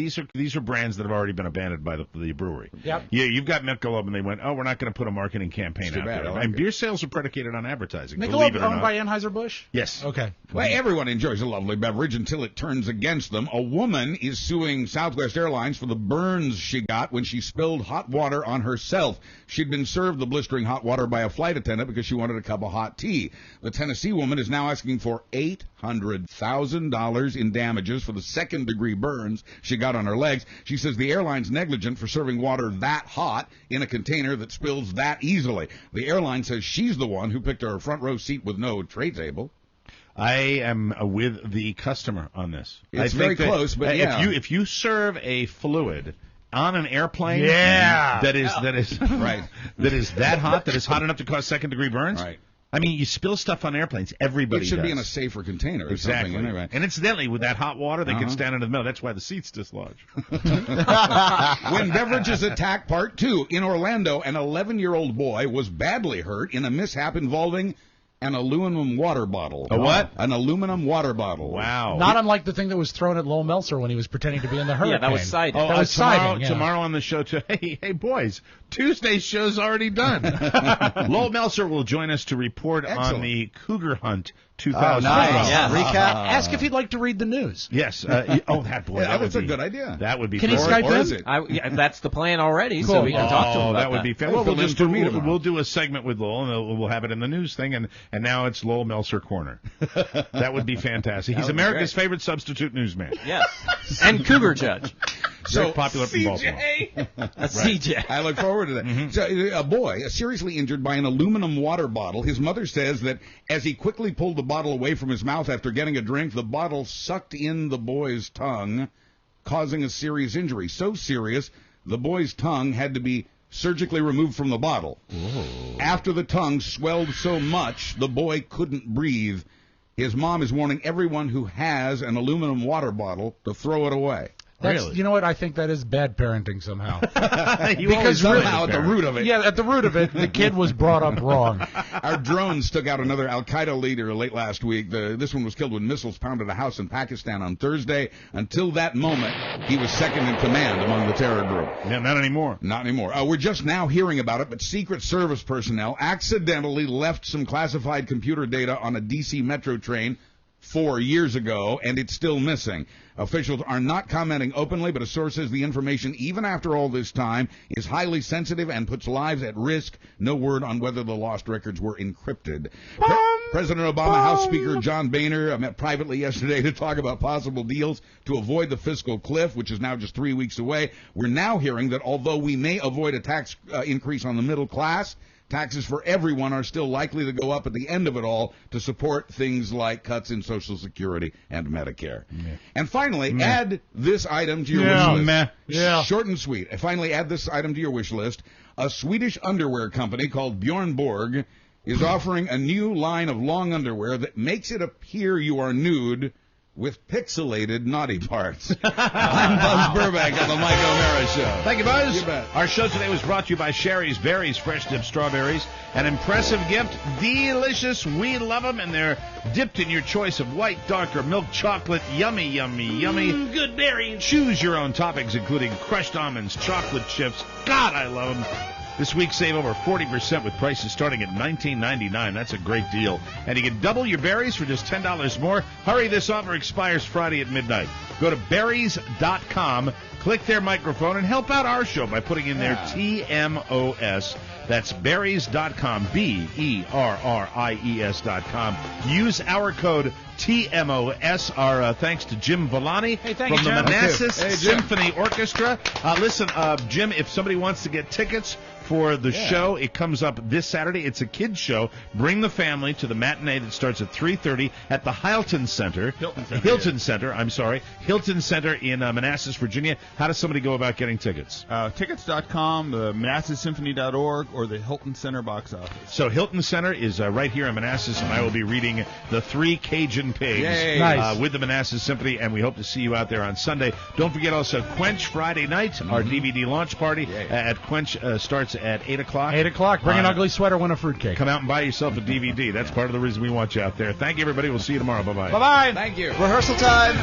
brands that have already been abandoned by the brewery. Yep. Yeah, you've got Michelob, and they went, we're not going to put a marketing campaign out there. Like and beer sales are predicated on advertising. Michelob owned by Anheuser-Busch? Yes. Okay. Well, everyone enjoys a lovely beverage until it turns against them. A woman is suing Southwest Airlines for the burns she got when she spilled hot water on herself. She'd been served the blistering hot water by a flight attendant because she wanted a cup of hot tea. The Tennessee woman is now asking for $800,000 in damages for the second-degree burns she got on her legs. She says the airline's negligent for serving water that hot in a container that spills that easily. The airline says she's the one who picked her front row seat with no tray table. I am with the customer on this. It's very close, but yeah. If you serve a fluid on an airplane, that is right, that is that hot, that is hot enough to cause second-degree burns, right. I mean, you spill stuff on airplanes. Everybody should does. be in a safer container or exactly. something. Anyway. And incidentally, with that hot water, they can stand in the middle. That's why the seats dislodge. When beverages attack, part 2. In Orlando, an 11-year-old boy was badly hurt in a mishap involving an aluminum water bottle. A what? An aluminum water bottle. Wow. Not unlike the thing that was thrown at Lowell Meltzer when he was pretending to be in the hurricane. Yeah, that was sighting. Oh, tomorrow on the show, too. Hey, boys, Tuesday's show's already done. Lowell Meltzer will join us to report on the Cougar Hunt 2000. Oh, nice. Yes. Recap. Ask if he'd like to read the news. Yes. That would be a good idea. That would be. Can he Skype in? That's the plan already, cool. so we can talk to him about that. Would be fantastic. Well, we'll do a segment with Lowell, and we'll have it in the news thing, and now it's Lowell Meltzer Corner. That would be fantastic. He's America's favorite substitute newsman. Yes. And Cougar Judge. Very popular from Baltimore. CJ. I look forward to that. Mm-hmm. So, a boy seriously injured by an aluminum water bottle. His mother says that as he quickly pulled the bottle away from his mouth after getting a drink, the bottle sucked in the boy's tongue, causing a serious injury. So serious, the boy's tongue had to be surgically removed from the bottle. Whoa. After the tongue swelled so much, the boy couldn't breathe. His mom is warning everyone who has an aluminum water bottle to throw it away. Really? You know what? I think that is bad parenting somehow. Because somehow at the root of it. Yeah, at the root of it, the kid was brought up wrong. Our drones took out another Al-Qaeda leader late last week. This one was killed when missiles pounded a house in Pakistan on Thursday. Until that moment, he was second in command among the terror group. Yeah, not anymore. Not anymore. We're just now hearing about it, but Secret Service personnel accidentally left some classified computer data on a D.C. metro train 4 years ago, and it's still missing. Officials are not commenting openly, but a source says the information, even after all this time, is highly sensitive and puts lives at risk. No word on whether the lost records were encrypted. President Obama, House Speaker John Boehner met privately yesterday to talk about possible deals to avoid the fiscal cliff, which is now just 3 weeks away. We're now hearing that although we may avoid a tax increase on the middle class, taxes for everyone are still likely to go up at the end of it all to support things like cuts in Social Security and Medicare. And finally, add this item to your wish list. Short and sweet. Finally, add this item to your wish list. A Swedish underwear company called Bjorn Borg is offering a new line of long underwear that makes it appear you are nude with pixelated naughty parts. I'm Buzz Burbank on the Mike O'Mara Show. Thank you, Buzz. You bet. Our show today was brought to you by Sherry's Berries Fresh Dipped Strawberries. An impressive gift. Delicious. We love them, and they're dipped in your choice of white, dark, or milk chocolate. Yummy, yummy, yummy. Good berries. Choose your own toppings, including crushed almonds, chocolate chips. God, I love them. This week, save over 40% with prices starting at $19.99. That's a great deal. And you can double your berries for just $10 more. Hurry, this offer expires Friday at midnight. Go to berries.com, click their microphone, and help out our show by putting in their TMOS. That's berries.com, BERRIES.com. Use our code TMOS. Our thanks to Jim Villani from the Manassas Symphony Orchestra. Listen, Jim, if somebody wants to get tickets for the show, it comes up this Saturday. It's a kids show. Bring the family to the matinee that starts at 3:30 at the Hilton Center. Hilton Center in Manassas, Virginia. How does somebody go about getting tickets? Tickets.com, the ManassasSymphony.org, or the Hilton Center box office. So Hilton Center is right here in Manassas, and I will be reading The Three Cajun Pigs with the Manassas Symphony, and we hope to see you out there on Sunday. Don't forget also Quench Friday night, our DVD launch party at Quench starts at 8 o'clock. 8 o'clock. Bring an ugly sweater, win a fruitcake. Come out and buy yourself a DVD. That's part of the reason we want you out there. Thank you, everybody. We'll see you tomorrow. Bye-bye. Bye-bye. Thank you. Rehearsal time.